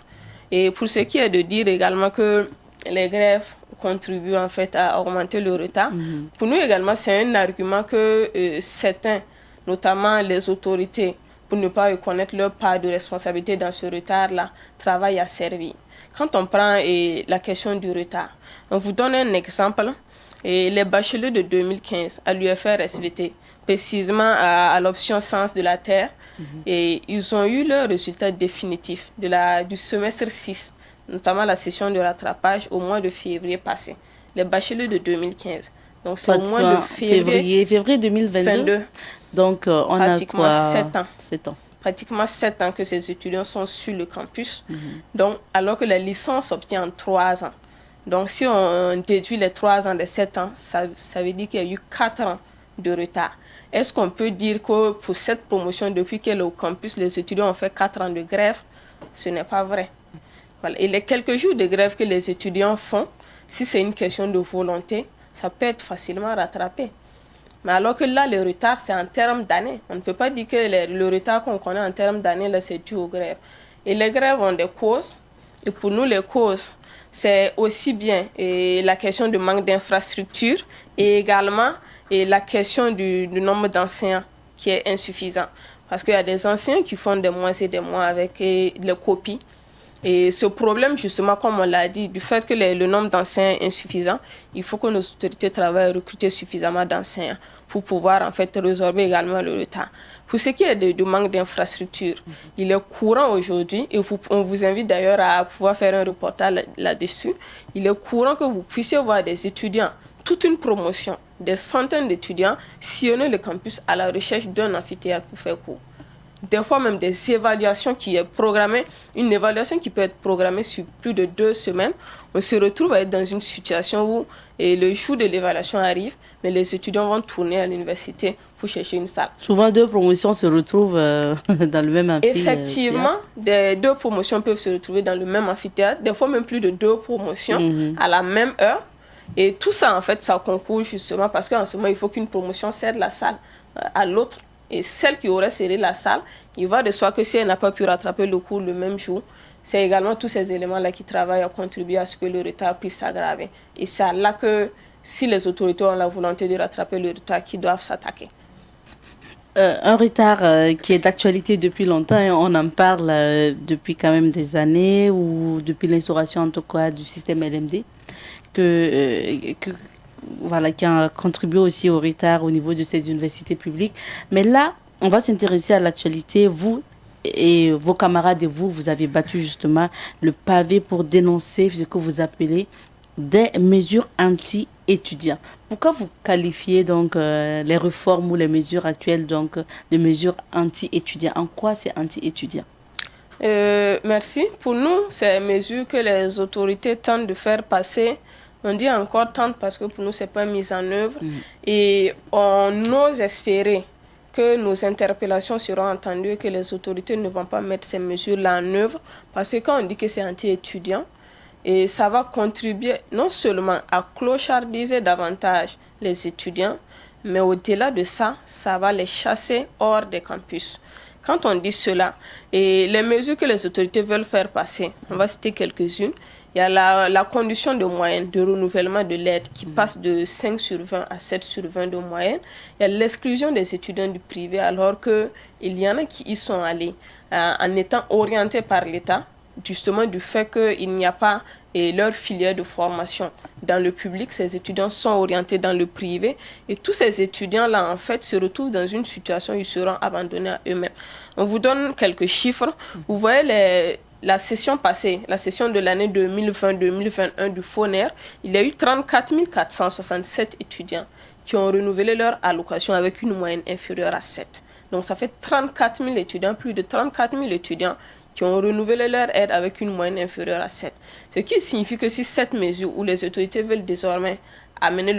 Et pour ce qui est de dire également que les grèves contribuent en fait à augmenter le retard, pour nous également, c'est un argument que certains, notamment les autorités, pour ne pas reconnaître leur part de responsabilité dans ce retard-là, travaillent à servir. Quand on prend la question du retard, on vous donne un exemple. Les bacheliers de 2015 à l'UFR-SVT, précisément à l'option Sciences de la Terre, et ils ont eu leur résultat définitif du semestre 6, notamment la session de rattrapage au mois de février passé. Les bacheliers de 2015. Donc c'est au mois de février 2022. Donc on pratiquement a quoi? 7 ans. 7 ans. Pratiquement 7 ans que ces étudiants sont sur le campus. Donc, alors que la licence s'obtient en 3 ans. Donc, si on déduit les 3 ans de 7 ans, ça veut dire qu'il y a eu 4 ans de retard. Est-ce qu'on peut dire que pour cette promotion, depuis qu'elle est au campus, les étudiants ont fait 4 ans de grève? Ce n'est pas vrai. Voilà. Et les quelques jours de grève que les étudiants font, si c'est une question de volonté, ça peut être facilement rattrapé. Mais alors que là, le retard, c'est en termes d'années. On ne peut pas dire que le retard qu'on connaît en termes d'années, là, c'est dû aux grèves. Et les grèves ont des causes. Et pour nous, les causes, c'est aussi bien la question du manque d'infrastructures et également la question du nombre d'enseignants qui est insuffisant. Parce qu'il y a des enseignants qui font des mois et des mois avec les copies. Et ce problème, justement, comme on l'a dit, du fait que le nombre d'enseignants est insuffisant, il faut que nos autorités travaillent à recruter suffisamment d'enseignants pour pouvoir en fait résorber également le retard. Pour ce qui est du manque d'infrastructures, il est courant aujourd'hui, et on vous invite d'ailleurs à pouvoir faire un reportage là-dessus, il est courant que vous puissiez voir des étudiants, toute une promotion, des centaines d'étudiants sillonner le campus à la recherche d'un amphithéâtre pour faire cours. Des fois même des évaluations qui est programmée, une évaluation qui peut être programmée sur plus de 2 semaines, on se retrouve à être dans une situation où le jour de l'évaluation arrive, mais les étudiants vont tourner à l'université pour chercher une salle. Souvent, 2 promotions se retrouvent dans le même amphithéâtre. Effectivement, des 2 promotions peuvent se retrouver dans le même amphithéâtre, des fois même plus de 2 promotions à la même heure. Et tout ça, en fait, ça concourt justement parce qu'en ce moment, il faut qu'une promotion cède la salle à l'autre. Et celle qui aurait serré la salle, il va de soi que si elle n'a pas pu rattraper le cours le même jour, c'est également tous ces éléments-là qui travaillent à contribuer à ce que le retard puisse s'aggraver. Et c'est là que, si les autorités ont la volonté de rattraper le retard, qu'ils doivent s'attaquer. Un retard qui est d'actualité depuis longtemps, et on en parle depuis quand même des années, ou depuis l'instauration en tout cas du système LMD, voilà, qui a contribué aussi au retard au niveau de ces universités publiques. Mais là, on va s'intéresser à l'actualité. Vous et vos camarades et vous avez battu justement le pavé pour dénoncer ce que vous appelez des mesures anti-étudiants. Pourquoi vous qualifiez donc les réformes ou les mesures actuelles donc, de mesures anti-étudiants? En quoi c'est anti-étudiant? Merci. Pour nous, c'est une mesure que les autorités tentent de faire passer. On dit encore tente parce que pour nous, ce n'est pas mise en œuvre. Et on ose espérer que nos interpellations seront entendues et que les autorités ne vont pas mettre ces mesures-là en œuvre. Parce que quand on dit que c'est anti-étudiant, et ça va contribuer non seulement à clochardiser davantage les étudiants, mais au-delà de ça, ça va les chasser hors des campus. Quand on dit cela, et les mesures que les autorités veulent faire passer, on va citer quelques-unes. Il y a la condition de moyenne, de renouvellement de l'aide qui passe de 5 sur 20 à 7 sur 20 de moyenne. Il y a l'exclusion des étudiants du privé alors qu'il y en a qui y sont allés en étant orientés par l'État, justement du fait qu'il n'y a pas leur filière de formation dans le public. Ces étudiants sont orientés dans le privé et tous ces étudiants-là, en fait, se retrouvent dans une situation où ils seront abandonnés à eux-mêmes. On vous donne quelques chiffres. Vous voyez la session passée, la session de l'année 2020-2021 du FONER, il y a eu 34 467 étudiants qui ont renouvelé leur allocation avec une moyenne inférieure à 7. Donc ça fait 34 000 étudiants, plus de 34 000 étudiants qui ont renouvelé leur aide avec une moyenne inférieure à 7. Ce qui signifie que si cette mesure où les autorités veulent désormais amener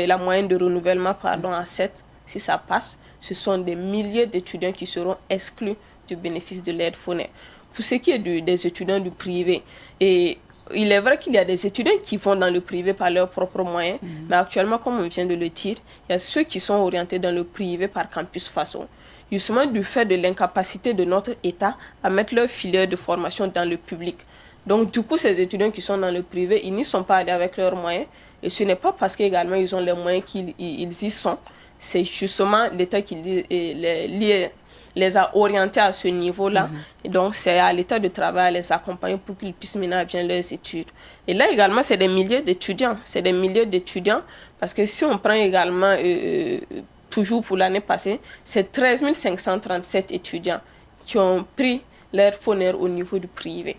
la moyenne de renouvellement à 7, si ça passe, ce sont des milliers d'étudiants qui seront exclus du bénéfice de l'aide FONER. Pour ce qui est des étudiants du privé, et il est vrai qu'il y a des étudiants qui vont dans le privé par leurs propres moyens, mais actuellement, comme on vient de le dire, il y a ceux qui sont orientés dans le privé par campus façon. Justement du fait de l'incapacité de notre État à mettre leur filière de formation dans le public. Donc du coup, ces étudiants qui sont dans le privé, ils n'y sont pas allés avec leurs moyens. Et ce n'est pas parce qu'également ils ont les moyens qu'ils y sont. C'est justement l'État qui les a orientés à ce niveau-là. Et donc, c'est à l'État de travailler, à les accompagner pour qu'ils puissent mener à bien leurs études. Et là, également, c'est des milliers d'étudiants. C'est des milliers d'étudiants parce que si on prend également, toujours pour l'année passée, c'est 13 537 étudiants qui ont pris leur FONER au niveau du privé.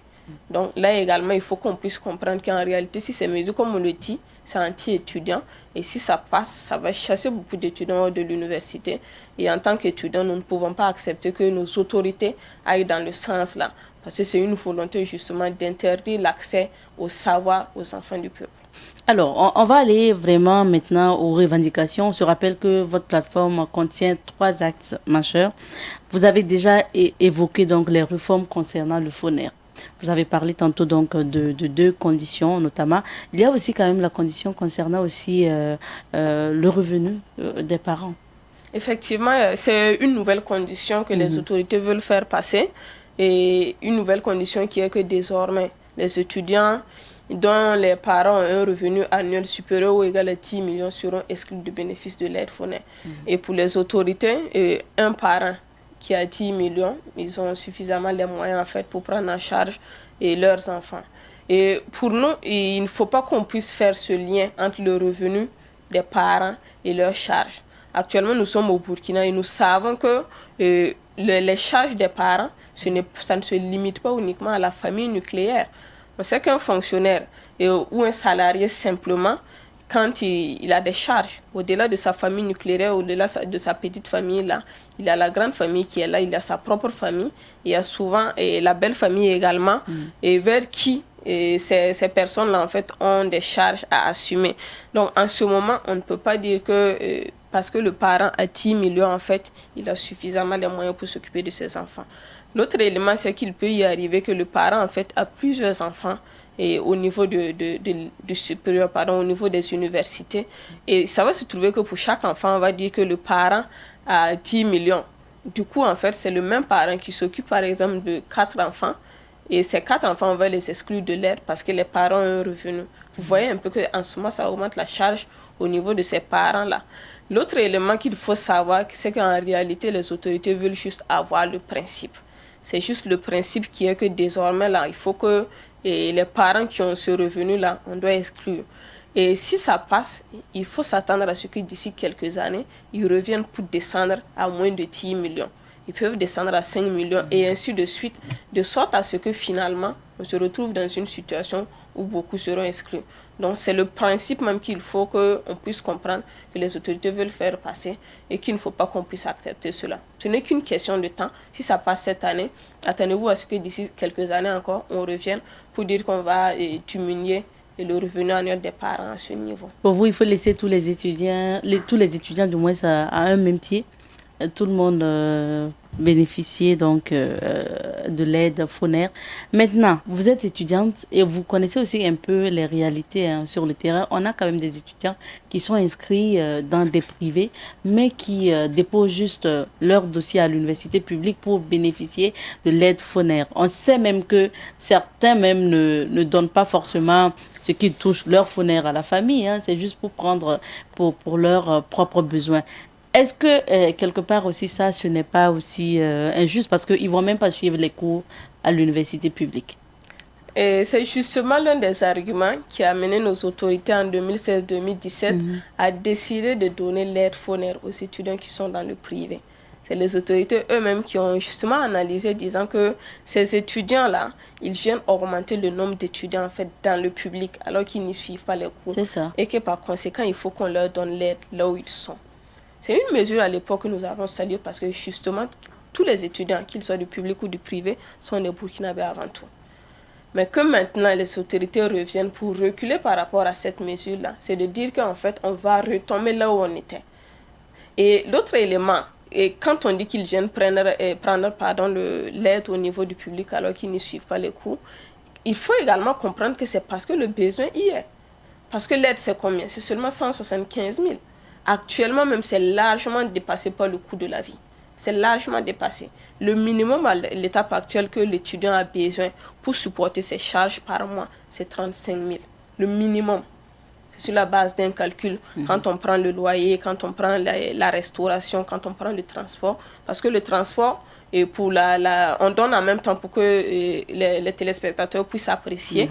Donc là également, il faut qu'on puisse comprendre qu'en réalité, si ces mesures, comme on le dit, c'est anti-étudiant. Et si ça passe, ça va chasser beaucoup d'étudiants de l'université. Et en tant qu'étudiants, nous ne pouvons pas accepter que nos autorités aillent dans le sens-là. Parce que c'est une volonté justement d'interdire l'accès au savoir aux enfants du peuple. Alors, on va aller vraiment maintenant aux revendications. On se rappelle que votre plateforme contient 3 axes majeurs. Vous avez déjà évoqué donc les réformes concernant le FONER. Vous avez parlé tantôt donc de 2 conditions notamment. Il y a aussi quand même la condition concernant aussi le revenu des parents. Effectivement, c'est une nouvelle condition que les autorités veulent faire passer. Et une nouvelle condition qui est que désormais, les étudiants dont les parents ont un revenu annuel supérieur ou égal à 10 millions seront exclus du bénéfice de l'aide FONER. Et pour les autorités, un parent qui a 10 millions, ils ont suffisamment les moyens en fait pour prendre en charge leurs enfants. Et pour nous, il ne faut pas qu'on puisse faire ce lien entre le revenu des parents et leurs charges. Actuellement, nous sommes au Burkina et nous savons que les charges des parents, ça ne se limite pas uniquement à la famille nucléaire. On sait qu'un fonctionnaire ou un salarié simplement, quand il a des charges, au-delà de sa famille nucléaire, au-delà de sa petite famille, là, il a la grande famille qui est là, il a sa propre famille, il y a souvent la belle famille également, et vers qui ces personnes-là, en fait, ont des charges à assumer. Donc, en ce moment, on ne peut pas dire que parce que le parent a 10 millions, en fait, il a suffisamment de moyens pour s'occuper de ses enfants. L'autre élément, c'est qu'il peut y arriver que le parent, en fait, a plusieurs enfants et au niveau du supérieur, au niveau des universités. Et ça va se trouver que pour chaque enfant, on va dire que le parent a 10 millions. Du coup, en fait, c'est le même parent qui s'occupe, par exemple, de 4 enfants. Et ces 4 enfants, on va les exclure de l'aide parce que les parents ont un revenu. Vous voyez un peu qu'en ce moment, ça augmente la charge au niveau de ces parents-là. L'autre élément qu'il faut savoir, c'est qu'en réalité, les autorités veulent juste avoir le principe. C'est juste le principe qui est que désormais, là, il faut que les parents qui ont ce revenu-là, on doit exclure. Et si ça passe, il faut s'attendre à ce que d'ici quelques années, ils reviennent pour descendre à moins de 10 millions. Ils peuvent descendre à 5 millions et ainsi de suite, de sorte à ce que finalement, on se retrouve dans une situation où beaucoup seront exclus. Donc, c'est le principe même qu'il faut qu'on puisse comprendre, que les autorités veulent faire passer et qu'il ne faut pas qu'on puisse accepter cela. Ce n'est qu'une question de temps. Si ça passe cette année, attendez-vous à ce que d'ici quelques années encore, on revienne pour dire qu'on va diminuer le revenu annuel des parents à ce niveau. Pour vous, il faut laisser tous les étudiants du moins à un même pied. Tout le monde bénéficier donc de l'aide FONER. Maintenant, vous êtes étudiante et vous connaissez aussi un peu les réalités sur le terrain. On a quand même des étudiants qui sont inscrits dans des privés, mais qui déposent juste leur dossier à l'université publique pour bénéficier de l'aide FONER. On sait même que certains même ne donnent pas forcément ce qu'ils touchent leur FONER à la famille. C'est juste pour prendre pour leurs propres besoins. Est-ce que quelque part aussi ça, ce n'est pas aussi injuste parce qu'ils ne vont même pas suivre les cours à l'université publique? Et c'est justement l'un des arguments qui a amené nos autorités en 2016-2017 à décider de donner l'aide FONER aux étudiants qui sont dans le privé. C'est les autorités eux-mêmes qui ont justement analysé, disant que ces étudiants-là, ils viennent augmenter le nombre d'étudiants en fait, dans le public alors qu'ils n'y suivent pas les cours. C'est ça. Et que par conséquent, il faut qu'on leur donne l'aide là où ils sont. C'est une mesure à l'époque que nous avons saluée parce que justement, tous les étudiants, qu'ils soient du public ou du privé, sont des Burkinabés avant tout. Mais que maintenant les autorités reviennent pour reculer par rapport à cette mesure-là, c'est de dire qu'en fait, on va retomber là où on était. Et l'autre élément, et quand on dit qu'ils viennent prendre l'aide au niveau du public alors qu'ils ne suivent pas les cours, il faut également comprendre que c'est parce que le besoin y est. Parce que l'aide, c'est combien? C'est seulement 175 000. Actuellement, même, c'est largement dépassé par le coût de la vie. C'est largement dépassé. Le minimum à l'étape actuelle que l'étudiant a besoin pour supporter ses charges par mois, c'est 35 000. Le minimum. Sur la base d'un calcul, quand on prend le loyer, quand on prend la restauration, quand on prend le transport. Parce que le transport, on donne en même temps pour que les téléspectateurs puissent apprécier.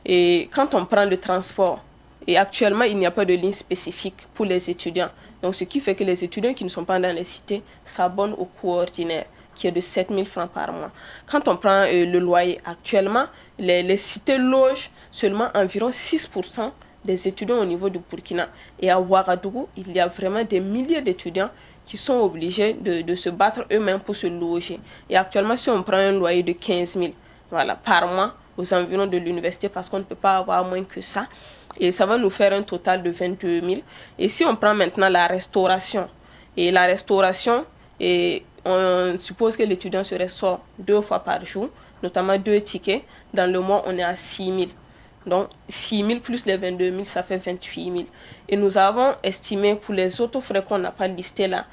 Et quand on prend le transport, et actuellement, il n'y a pas de ligne spécifique pour les étudiants. Donc, ce qui fait que les étudiants qui ne sont pas dans les cités s'abonnent au coût ordinaire, qui est de 7 000 francs par mois. Quand on prend le loyer, actuellement, les cités logent seulement environ 6% des étudiants au niveau du Burkina. Et à Ouagadougou, il y a vraiment des milliers d'étudiants qui sont obligés de se battre eux-mêmes pour se loger. Et actuellement, si on prend un loyer de 15 000 par mois aux environs de l'université, parce qu'on ne peut pas avoir moins que ça, et ça va nous faire un total de 22 000. Et si on prend maintenant la restauration, on suppose que l'étudiant se restaure 2 fois par jour, notamment 2 tickets. Dans le mois, on est à 6 000. Donc, 6 000 plus les 22 000, ça fait 28 000. Et nous avons estimé pour les autres frais qu'on n'a pas listés là,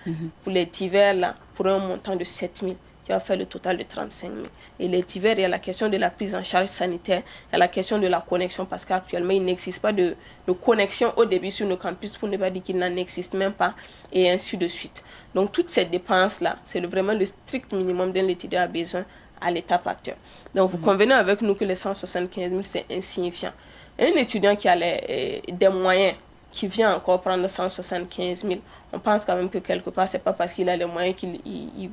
pour les divers là, pour un montant de 7 000. qui va faire le total de 35 000. Et les hivers, il y a la question de la prise en charge sanitaire, il y a la question de la connexion, parce qu'actuellement, il n'existe pas de connexion au début sur nos campus, pour ne pas dire qu'il n'en existe même pas, et ainsi de suite. Donc, toutes ces dépenses-là, c'est vraiment le strict minimum dont l'étudiant a besoin à l'étape actuelle. Donc, vous convenez avec nous que les 175 000, c'est insignifiant. Un étudiant qui a des moyens, qui vient encore prendre 175 000, on pense quand même que quelque part, ce n'est pas parce qu'il a les moyens qu'il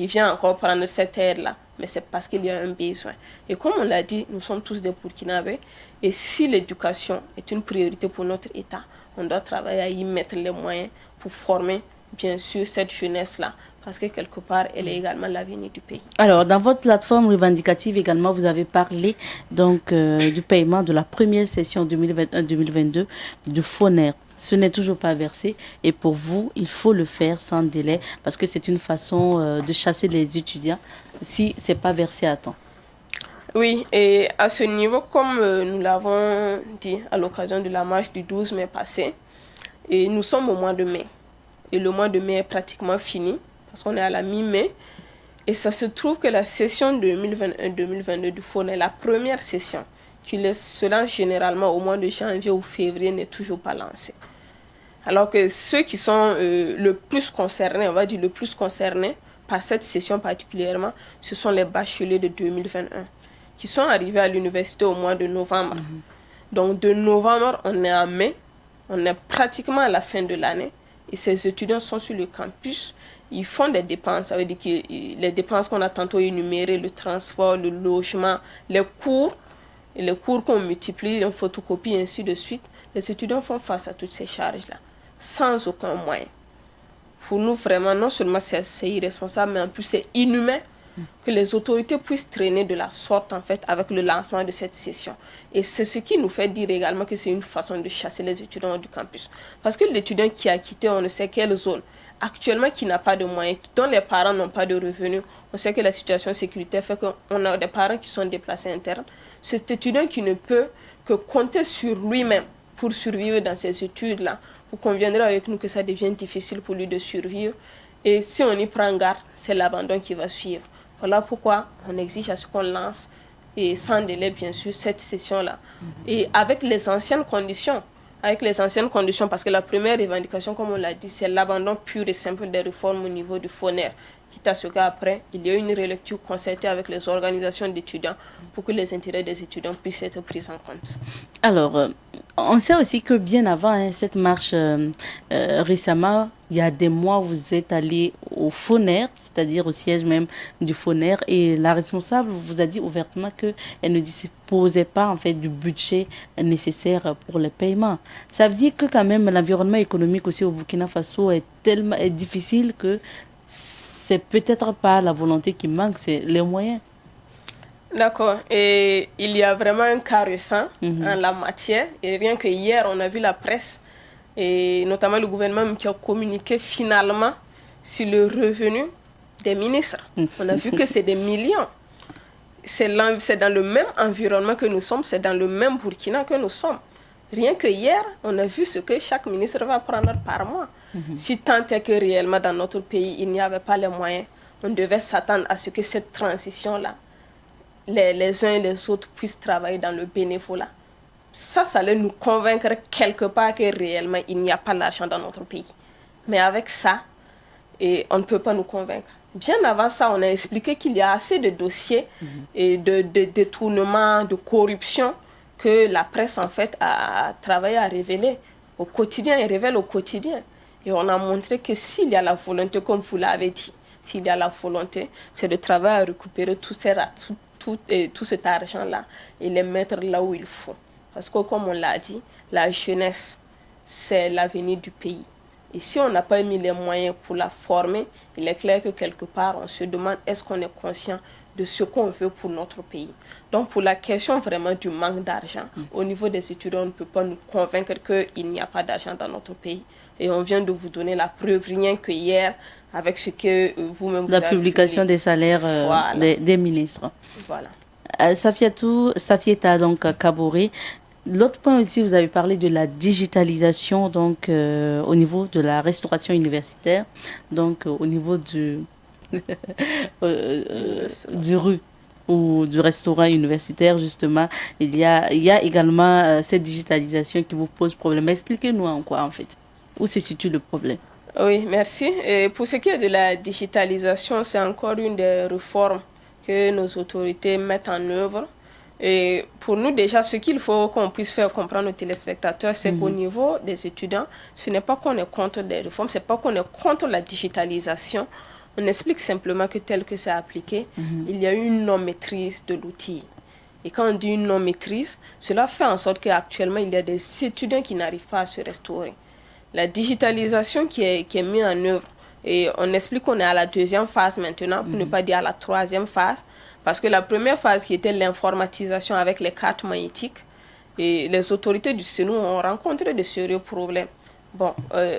vient encore prendre cette aide-là, mais c'est parce qu'il y a un besoin. Et comme on l'a dit, nous sommes tous des Burkinabés, et si l'éducation est une priorité pour notre État, on doit travailler à y mettre les moyens pour former, bien sûr, cette jeunesse-là, parce que quelque part, elle est également l'avenir du pays. Alors, dans votre plateforme revendicative également, vous avez parlé donc du paiement de la première session 2021-2022 du FONER. Ce n'est toujours pas versé et pour vous, il faut le faire sans délai parce que c'est une façon de chasser les étudiants si ce n'est pas versé à temps. Oui, et à ce niveau, comme nous l'avons dit à l'occasion de la marche du 12 mai passé, et nous sommes au mois de mai. Et le mois de mai est pratiquement fini, parce qu'on est à la mi-mai. Et ça se trouve que la session 2021-2022 du FONER, la première session, qui se lance généralement au mois de janvier ou février, n'est toujours pas lancée. Alors que ceux qui sont le plus concernés, on va dire le plus concernés par cette session particulièrement, ce sont les bacheliers de 2021, qui sont arrivés à l'université au mois de novembre. Donc de novembre, on est en mai, on est pratiquement à la fin de l'année. Et ces étudiants sont sur le campus, ils font des dépenses, ça veut dire que les dépenses qu'on a tantôt énumérées, le transport, le logement, les cours qu'on multiplie, on photocopie, et ainsi de suite, les étudiants font face à toutes ces charges-là, sans aucun moyen. Pour nous, vraiment, non seulement c'est irresponsable, mais en plus c'est inhumain que les autorités puissent traîner de la sorte, en fait, avec le lancement de cette session. Et c'est ce qui nous fait dire également que c'est une façon de chasser les étudiants du campus. Parce que l'étudiant qui a quitté on ne sait quelle zone, actuellement qui n'a pas de moyens, dont les parents n'ont pas de revenus, on sait que la situation sécuritaire fait qu'on a des parents qui sont déplacés internes. Cet étudiant qui ne peut que compter sur lui-même pour survivre dans ces études-là, vous conviendrez avec nous que ça devient difficile pour lui de survivre. Et si on y prend garde, c'est l'abandon qui va suivre. Voilà pourquoi on exige à ce qu'on lance, et sans délai bien sûr, cette session-là. Et avec les anciennes conditions, parce que la première revendication, comme on l'a dit, c'est l'abandon pur et simple des réformes au niveau du FONER. Quitte à ce qu'après, il y a une relecture concertée avec les organisations d'étudiants pour que les intérêts des étudiants puissent être pris en compte. Alors, on sait aussi que bien avant cette marche, récemment, il y a des mois, vous êtes allé au FONER, c'est-à-dire au siège même du FONER, et la responsable vous a dit ouvertement qu'elle ne disposait pas en fait du budget nécessaire pour le paiement. Ça veut dire que quand même l'environnement économique aussi au Burkina Faso est tellement difficile que c'est peut-être pas la volonté qui manque, c'est les moyens. D'accord. Et il y a vraiment un cas récent en la matière. Et rien que hier, on a vu la presse, et notamment le gouvernement qui a communiqué finalement sur le revenu des ministres. On a vu que c'est des millions. C'est dans le même environnement que nous sommes, c'est dans le même Burkina que nous sommes. Rien que hier, on a vu ce que chaque ministre va prendre par mois. Si tant est que réellement dans notre pays, il n'y avait pas les moyens, on devait s'attendre à ce que cette transition-là, les uns et les autres puissent travailler dans le bénévolat. Ça allait nous convaincre quelque part que réellement, il n'y a pas d'argent dans notre pays. Mais avec ça, on ne peut pas nous convaincre. Bien avant ça, on a expliqué qu'il y a assez de dossiers et de détournements, de corruption que la presse, en fait, a travaillé à révéler au quotidien et révèle au quotidien. Et on a montré que s'il y a la volonté, comme vous l'avez dit, s'il y a la volonté, c'est de travailler à récupérer tout cet argent-là et les mettre là où il faut. Parce que, comme on l'a dit, la jeunesse, c'est l'avenir du pays. Et si on n'a pas mis les moyens pour la former, il est clair que quelque part, on se demande est-ce qu'on est conscient de ce qu'on veut pour notre pays. Donc, pour la question vraiment du manque d'argent, au niveau des étudiants, on ne peut pas nous convaincre qu'il n'y a pas d'argent dans notre pays. Et on vient de vous donner la preuve, rien que hier, avec ce que vous-même vous la avez publication publié. des salaires Voilà. des ministres. Voilà. Safieta donc Kaboré. L'autre point aussi, vous avez parlé de la digitalisation donc au niveau de la restauration universitaire, donc au niveau du rue ou du restaurant universitaire, justement, il y a également cette digitalisation qui vous pose problème. Expliquez-nous en quoi, en fait. Où se situe le problème? Oui, merci. Et pour ce qui est de la digitalisation, c'est encore une des réformes que nos autorités mettent en œuvre. Et pour nous, déjà, ce qu'il faut qu'on puisse faire comprendre aux téléspectateurs, c'est qu'au niveau des étudiants, ce n'est pas qu'on est contre les réformes, c'est pas qu'on est contre la digitalisation. On explique simplement que tel que c'est appliqué, il y a une non-maîtrise de l'outil. Et quand on dit une non-maîtrise, cela fait en sorte qu'actuellement, il y a des étudiants qui n'arrivent pas à se restaurer. La digitalisation qui est mise en œuvre, et on explique qu'on est à la deuxième phase maintenant, pour ne pas dire à la troisième phase, parce que la première phase qui était l'informatisation avec les cartes magnétiques, et les autorités du CNU ont rencontré de sérieux problèmes. Bon,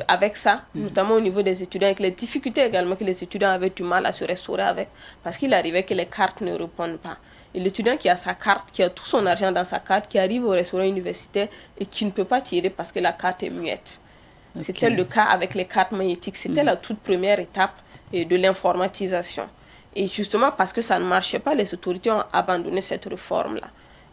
avec ça, notamment au niveau des étudiants, avec les difficultés également que les étudiants avaient du mal à se restaurer avec, parce qu'il arrivait que les cartes ne répondent pas. Et l'étudiant qui a sa carte, qui a tout son argent dans sa carte, qui arrive au restaurant universitaire et qui ne peut pas tirer parce que la carte est muette. Okay. C'était le cas avec les cartes magnétiques. C'était la toute première étape de l'informatisation. Et justement parce que ça ne marchait pas, les autorités ont abandonné cette réforme-là.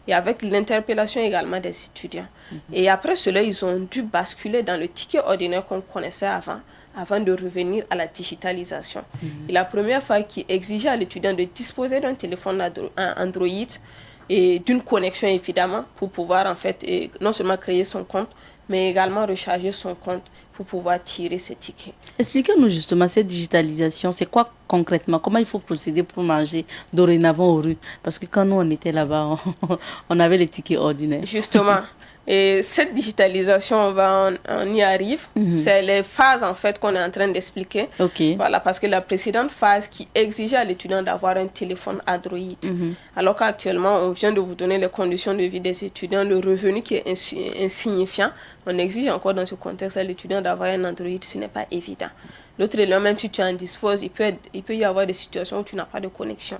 Et avec l'interpellation également des étudiants. Et après cela, ils ont dû basculer dans le ticket ordinaire qu'on connaissait avant de revenir à la digitalisation. Et la première fois qui exigeait à l'étudiant de disposer d'un téléphone Android et d'une connexion évidemment pour pouvoir en fait non seulement créer son compte, mais également recharger son compte pour pouvoir tirer ses tickets. Expliquez-nous justement cette digitalisation, c'est quoi concrètement? Comment il faut procéder pour manger dorénavant aux rues? Parce que quand nous on était là-bas, on avait les tickets ordinaires. Justement. Et cette digitalisation, on y arrive. C'est les phases en fait qu'on est en train d'expliquer. Okay. Voilà, parce que la précédente phase qui exigeait à l'étudiant d'avoir un téléphone Android. Alors qu'actuellement, on vient de vous donner les conditions de vie des étudiants, le revenu qui est insignifiant. On exige encore dans ce contexte à l'étudiant d'avoir un Android, ce n'est pas évident. L'autre élément, même si tu en disposes, il peut y avoir des situations où tu n'as pas de connexion.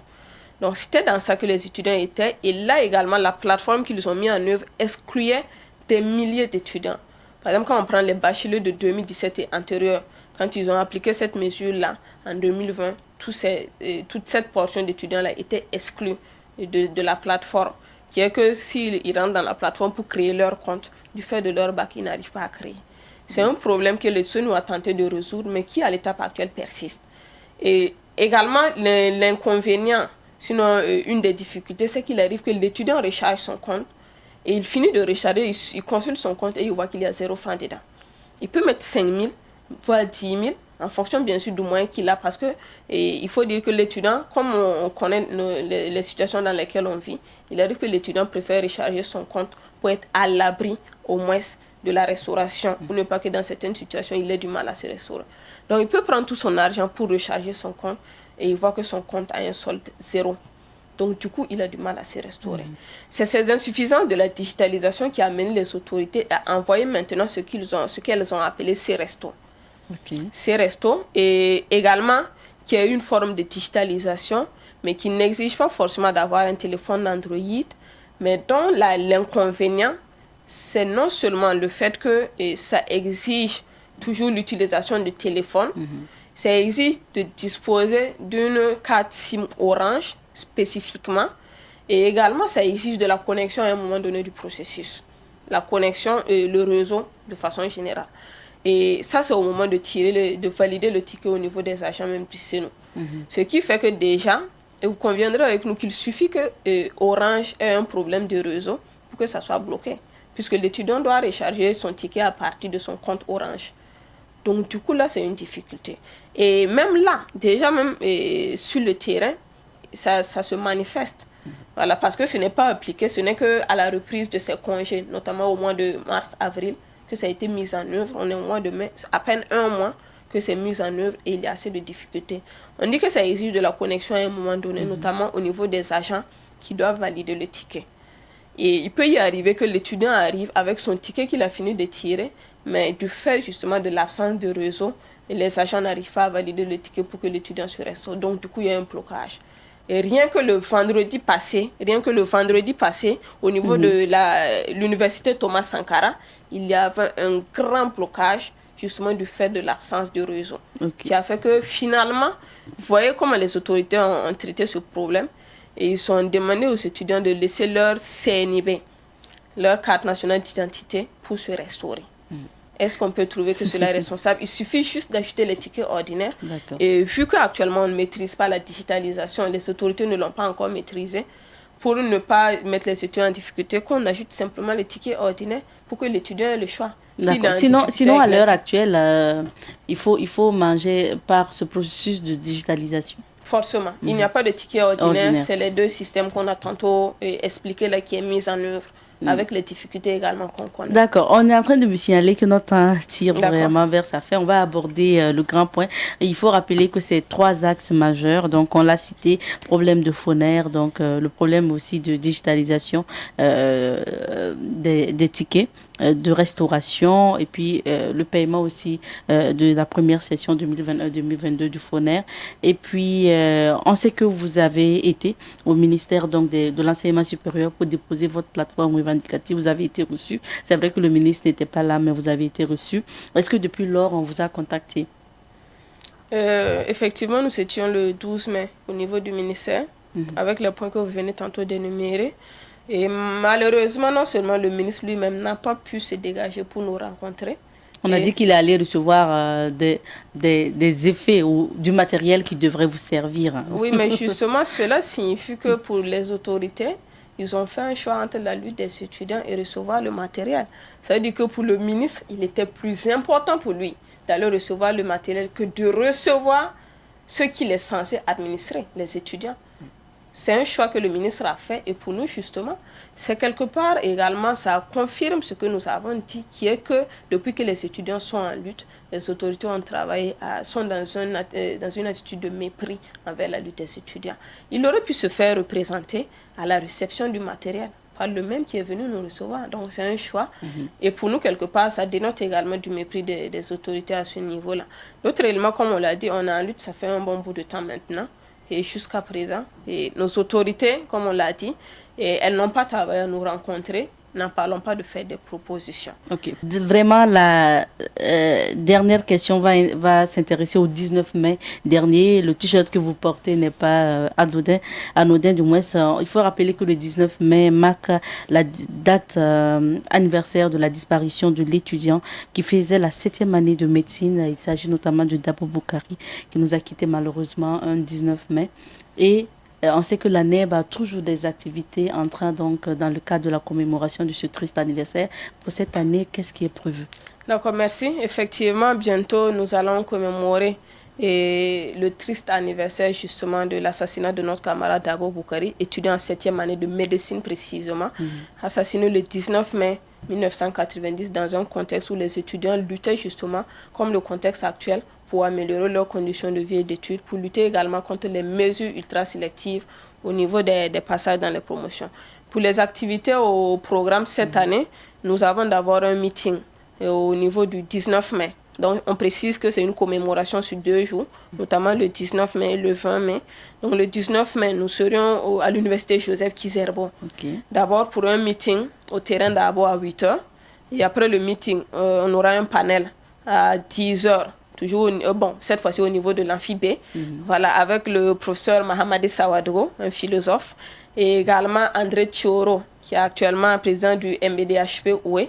Donc, c'était dans ça que les étudiants étaient. Et là également, la plateforme qu'ils ont mis en œuvre excluait des milliers d'étudiants. Par exemple, quand on prend les bacheliers de 2017 et antérieurs, quand ils ont appliqué cette mesure-là, en 2020, toute cette portion d'étudiants-là était exclue de la plateforme. Qui est que s'ils rentrent dans la plateforme pour créer leur compte, du fait de leur bac, ils n'arrivent pas à créer. C'est un problème que le CNU a tenté de résoudre, mais qui, à l'étape actuelle, persiste. Et également, l'inconvénient, sinon, une des difficultés, c'est qu'il arrive que l'étudiant recharge son compte et il finit de recharger, il consulte son compte et il voit qu'il y a 0 francs dedans. Il peut mettre 5 000, voire 10 000, en fonction bien sûr du moyen qu'il a, parce que il faut dire que l'étudiant, comme on connaît les situations dans lesquelles on vit, il arrive que l'étudiant préfère recharger son compte pour être à l'abri au moins de la restauration, pour ne pas que dans certaines situations, il ait du mal à se restaurer. Donc il peut prendre tout son argent pour recharger son compte, et il voit que son compte a un solde 0. Donc, du coup, il a du mal à se restaurer. C'est ces insuffisances de la digitalisation qui amènent les autorités à envoyer maintenant ce qu'elles ont appelé ces restos. Okay. Ces restos, et également, qui est une forme de digitalisation, mais qui n'exige pas forcément d'avoir un téléphone Android, mais dont l'inconvénient, c'est non seulement le fait que ça exige toujours l'utilisation de téléphone, ça exige de disposer d'une carte SIM Orange spécifiquement, et également ça exige de la connexion à un moment donné du processus. La connexion et le réseau de façon générale. Et ça, c'est au moment de valider le ticket au niveau des agents, même plus c'est nous. Ce qui fait que déjà, et vous conviendrez avec nous qu'il suffit que Orange ait un problème de réseau pour que ça soit bloqué, puisque l'étudiant doit recharger son ticket à partir de son compte Orange. Donc, du coup, là, c'est une difficulté. Et même là, déjà, même sur le terrain, ça se manifeste. Voilà, parce que ce n'est pas appliqué, ce n'est qu'à la reprise de ces congés, notamment au mois de mars-avril, que ça a été mis en œuvre. On est au mois de mai, à peine un mois que c'est mis en œuvre et il y a assez de difficultés. On dit que ça exige de la connexion à un moment donné, notamment au niveau des agents qui doivent valider le ticket. Et il peut y arriver que l'étudiant arrive avec son ticket qu'il a fini de tirer, mais du fait justement de l'absence de réseau, les agents n'arrivent pas à valider le ticket pour que l'étudiant se restaure. Donc du coup, il y a un blocage. Et rien que le vendredi passé, au niveau de l'université Thomas Sankara, il y avait un grand blocage justement du fait de l'absence de réseau. Qui a fait que finalement, vous voyez comment les autorités ont traité ce problème et ils ont demandé aux étudiants de laisser leur CNIB, leur carte nationale d'identité, pour se restaurer. Est-ce qu'on peut trouver que cela est responsable? Il suffit juste d'ajouter les tickets ordinaires. Et vu qu'actuellement on ne maîtrise pas la digitalisation, les autorités ne l'ont pas encore maîtrisée, pour ne pas mettre les étudiants en difficulté, qu'on ajoute simplement les tickets ordinaires pour que l'étudiant ait le choix. Sinon, à l'heure actuelle, il faut manger par ce processus de digitalisation. Forcément. Il n'y a pas de ticket ordinaire. C'est les deux systèmes qu'on a tantôt expliqués là, qui est mis en œuvre. Avec les difficultés également qu'on connaît. D'accord. On est en train de me signaler que notre temps tire vraiment vers sa fin. On va aborder le grand point. Il faut rappeler que c'est 3 axes majeurs. Donc, on l'a cité, problème de phonaire, donc le problème aussi de digitalisation des tickets de restauration et puis le paiement aussi de la première session 2021-2022 du phonaire. Et puis, on sait que vous avez été au ministère donc, de l'enseignement supérieur pour déposer votre plateforme revendicative. Vous avez été reçu. C'est vrai que le ministre n'était pas là, mais vous avez été reçu. Est-ce que depuis lors, on vous a contacté? Effectivement, nous étions le 12 mai au niveau du ministère, avec les points que vous venez tantôt d'énumérer. Et malheureusement, non seulement le ministre lui-même n'a pas pu se dégager pour nous rencontrer. On a dit qu'il allait recevoir des effets ou du matériel qui devrait vous servir. Oui, mais justement, cela signifie que pour les autorités, ils ont fait un choix entre la lutte des étudiants et recevoir le matériel. Ça veut dire que pour le ministre, il était plus important pour lui d'aller recevoir le matériel que de recevoir ce qu'il est censé administrer, les étudiants. C'est un choix que le ministre a fait et pour nous, justement, c'est quelque part également, ça confirme ce que nous avons dit, qui est que depuis que les étudiants sont en lutte, les autorités ont travaillé, sont dans une attitude de mépris envers la lutte des étudiants. Il aurait pu se faire représenter à la réception du matériel par le même qui est venu nous recevoir. Donc c'est un choix. Et pour nous, quelque part, ça dénote également du mépris des autorités à ce niveau-là. L'autre élément, comme on l'a dit, on est en lutte, ça fait un bon bout de temps maintenant. Et jusqu'à présent, et nos autorités, comme on l'a dit, et elles n'ont pas travaillé à nous rencontrer, n'en parlons pas de faire des propositions. Ok. Vraiment, la dernière question va s'intéresser au 19 mai dernier. Le t-shirt que vous portez n'est pas anodin du moins. Il faut rappeler que le 19 mai marque la date anniversaire de la disparition de l'étudiant qui faisait la 7e année de médecine. Il s'agit notamment de Dabo Boukari qui nous a quittés malheureusement un 19 mai. Et on sait que la NEB a toujours des activités en train, donc, dans le cadre de la commémoration de ce triste anniversaire. Pour cette année, qu'est-ce qui est prévu? D'accord, merci. Effectivement, bientôt, nous allons commémorer le triste anniversaire justement de l'assassinat de notre camarade Dabo Boukari, étudiant en 7e année de médecine précisément, assassiné le 19 mai 1990 dans un contexte où les étudiants luttaient justement, comme le contexte actuel, pour améliorer leurs conditions de vie et d'études, pour lutter également contre les mesures ultra-sélectives au niveau des passages dans les promotions. Pour les activités au programme cette année, nous avons d'abord un meeting au niveau du 19 mai. Donc, on précise que c'est une commémoration sur 2 jours, notamment le 19 mai et le 20 mai. Donc, le 19 mai, nous serions à l'université Joseph Kizerbo. D'abord pour un meeting au terrain d'Abo à 8 h. Et après le meeting, on aura un panel à 10 h. Toujours, cette fois-ci au niveau de l'amphibé, voilà, avec le professeur Mahamadi Sawadgo, un philosophe, et également André Thioro, qui est actuellement président du MBDHP OUE.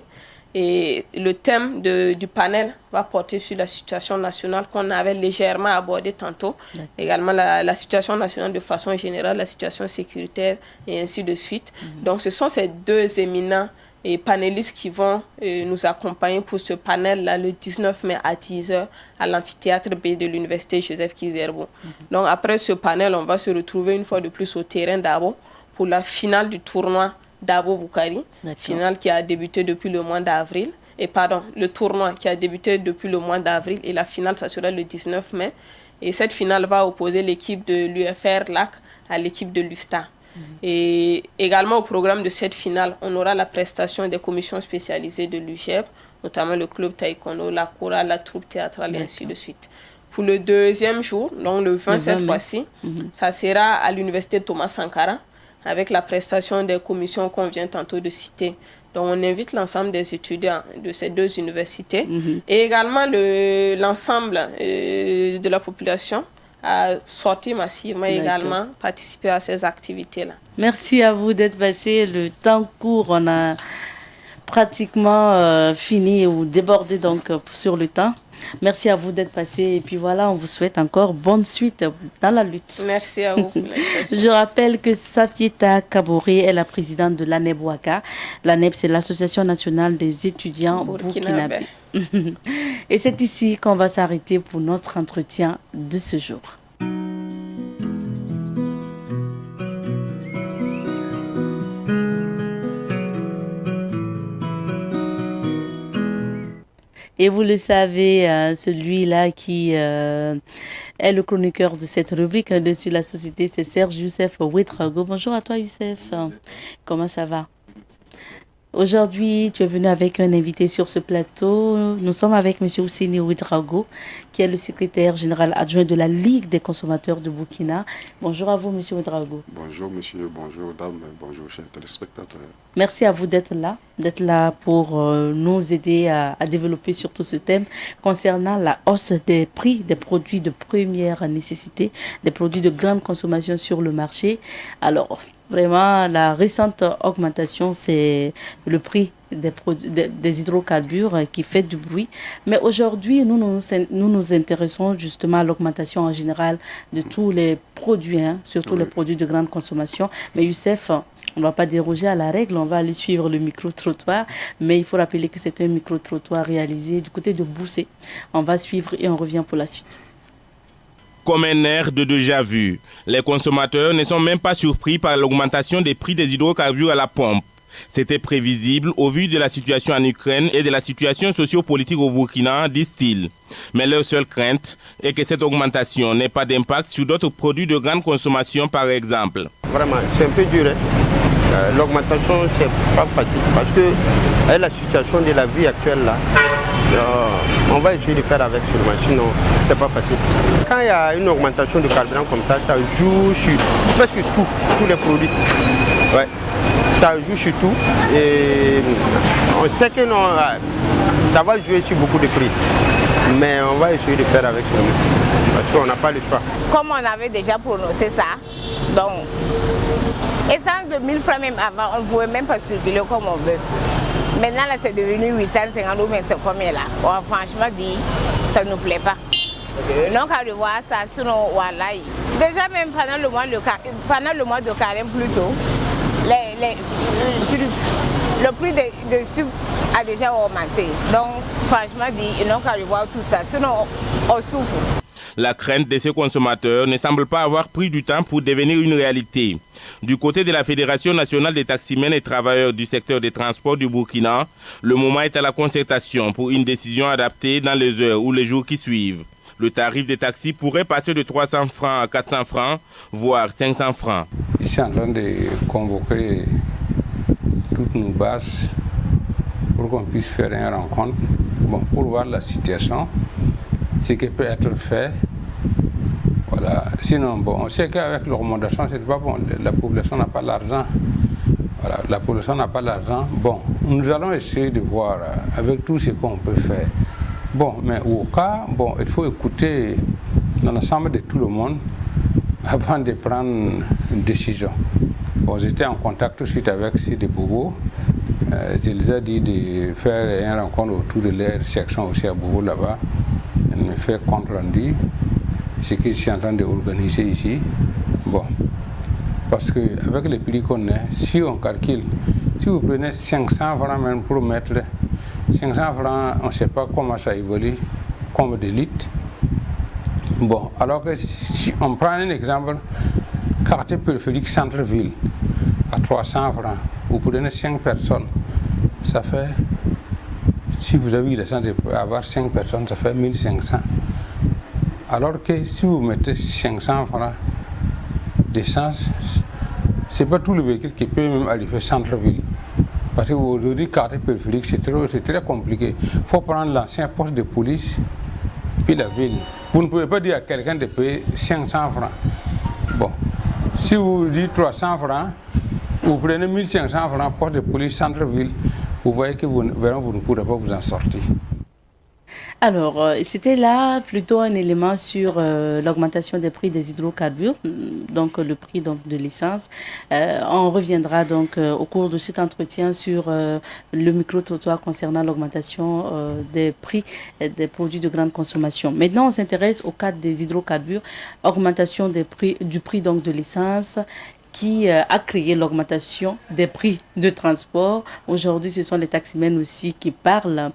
Et le thème du panel va porter sur la situation nationale qu'on avait légèrement abordé tantôt. Également la situation nationale de façon générale, la situation sécuritaire et ainsi de suite. Donc ce sont ces 2 éminents et panélistes qui vont nous accompagner pour ce panel-là le 19 mai à 10 h à l'amphithéâtre B de l'université Joseph Kizerbo. Donc après ce panel, on va se retrouver une fois de plus au terrain d'Abo pour la finale du tournoi Dabo Boukari, finale qui a débuté depuis le mois d'avril. Le tournoi qui a débuté depuis le mois d'avril et la finale, ça sera le 19 mai. Et cette finale va opposer l'équipe de l'UFR LAC à l'équipe de l'USTA. Et également au programme de cette finale, on aura la prestation des commissions spécialisées de l'UGEP, notamment le club taekwondo, la chorale, la troupe théâtrale et ainsi de suite. Pour le 2e jour, donc le 20 cette fois-ci, ça sera à l'université Thomas Sankara, avec la prestation des commissions qu'on vient tantôt de citer. Donc, on invite l'ensemble des étudiants de ces deux universités et également l'ensemble de la population à sortir massivement et également participer à ces activités-là. Merci à vous d'être passé. Le temps court, on a pratiquement fini ou débordé donc sur le temps. Merci à vous d'être passé et puis voilà, on vous souhaite encore bonne suite dans la lutte. Merci à vous. Je rappelle que Safieta Kaboré est la présidente de l'ANEB Ouaga. L'ANEB, c'est l'Association nationale des étudiants burkinabés. Et c'est ici qu'on va s'arrêter pour notre entretien de ce jour. Et vous le savez, celui-là qui est le chroniqueur de cette rubrique sur la société, c'est Serge Youssef Ouedraogo. Bonjour à toi, Youssef. Comment ça va? Aujourd'hui, tu es venu avec un invité sur ce plateau. Nous sommes avec M. Ousseini Ouedraogo, qui est le secrétaire général adjoint de la Ligue des consommateurs de Burkina. Bonjour à vous, M. Ouedraogo. Bonjour, monsieur. Bonjour, dame. Bonjour, chers téléspectateurs. Merci à vous d'être là pour nous aider à développer surtout ce thème concernant la hausse des prix des produits de première nécessité, des produits de grande consommation sur le marché. Alors, vraiment, la récente augmentation, c'est le prix des hydrocarbures qui fait du bruit. Mais aujourd'hui, nous nous intéressons justement à l'augmentation en général de tous les produits, surtout les produits de grande consommation. Mais Youssef, on ne va pas déroger à la règle, on va aller suivre le micro-trottoir. Mais il faut rappeler que c'est un micro-trottoir réalisé du côté de Boussé. On va suivre et on revient pour la suite. Comme un air de déjà-vu, les consommateurs ne sont même pas surpris par l'augmentation des prix des hydrocarbures à la pompe. C'était prévisible au vu de la situation en Ukraine et de la situation socio-politique au Burkina, disent-ils. Mais leur seule crainte est que cette augmentation n'ait pas d'impact sur d'autres produits de grande consommation, par exemple. Vraiment, c'est un peu dur. L'augmentation, c'est pas facile parce que avec la situation de la vie actuelle là, on va essayer de faire avec seulement, sinon c'est pas facile. Quand il y a une augmentation de carburant comme ça joue sur presque tous les produits. Ouais. Ça joue sur tout et on sait que non, ça va jouer sur beaucoup de prix. Mais on va essayer de faire avec seulement parce qu'on n'a pas le choix. Comme on avait déjà prononcé ça, donc essence de 1000 francs même avant, on ne pouvait même pas circuler comme on veut. Maintenant, là, c'est devenu 850 ou mais c'est combien là? On va franchement dire, ça ne nous plaît pas. Okay. Donc, à revoir ça, sinon, voilà. Déjà, même pendant le mois de carême, plutôt, le prix de sucre a déjà augmenté. Donc, franchement, ils n'ont qu'à revoir tout ça, sinon, on souffre. La crainte de ces consommateurs ne semble pas avoir pris du temps pour devenir une réalité. Du côté de la Fédération nationale des taximens et travailleurs du secteur des transports du Burkina, le moment est à la concertation pour une décision adaptée dans les heures ou les jours qui suivent. Le tarif des taxis pourrait passer de 300 francs à 400 francs, voire 500 francs. Je suis en train de convoquer toutes nos bases pour qu'on puisse faire une rencontre pour voir la situation, ce qui peut être fait. Voilà. Sinon, on sait qu'avec l'augmentation, c'est pas bon. La population n'a pas l'argent. Voilà. La population n'a pas l'argent. Bon, nous allons essayer de voir avec tout ce qu'on peut faire. Bon, mais au cas, il faut écouter dans l'ensemble de tout le monde avant de prendre une décision. Bon, j'étais en contact tout de suite avec Sidi Bobo. Je les ai dit de faire une rencontre autour de leur section aussi à Bobo là-bas. Elle me fait compte rendu ce que je suis en train d'organiser ici. Bon, parce qu'avec les prix qu'on a, si on calcule, si vous prenez 500 francs même pour mettre 500 francs, on ne sait pas comment ça évolue, combien de litres. Bon, alors que si on prend un exemple, quartier périphérique centre-ville, à 300 francs, vous prenez 5 personnes, ça fait, si vous avez eu la chance d'avoir 5 personnes, ça fait 1500. Alors que si vous mettez 500 francs d'essence, ce n'est pas tout le véhicule qui peut même arriver centre-ville. Parce qu'aujourd'hui, quartier périphérique, c'est très compliqué. Il faut prendre l'ancien poste de police, puis la ville. Vous ne pouvez pas dire à quelqu'un de payer 500 francs. Bon, Si vous dites 300 francs, vous prenez 1500 francs poste de police centre-ville, vous voyez que vous ne pourrez pas vous en sortir. Alors, c'était là plutôt un élément sur l'augmentation des prix des hydrocarbures, donc le prix donc, de l'essence. On reviendra donc au cours de cet entretien sur le micro-trottoir concernant l'augmentation des prix des produits de grande consommation. Maintenant, on s'intéresse au cadre des hydrocarbures, augmentation du prix donc, de l'essence, qui a créé l'augmentation des prix de transport. Aujourd'hui, ce sont les taximens aussi qui parlent.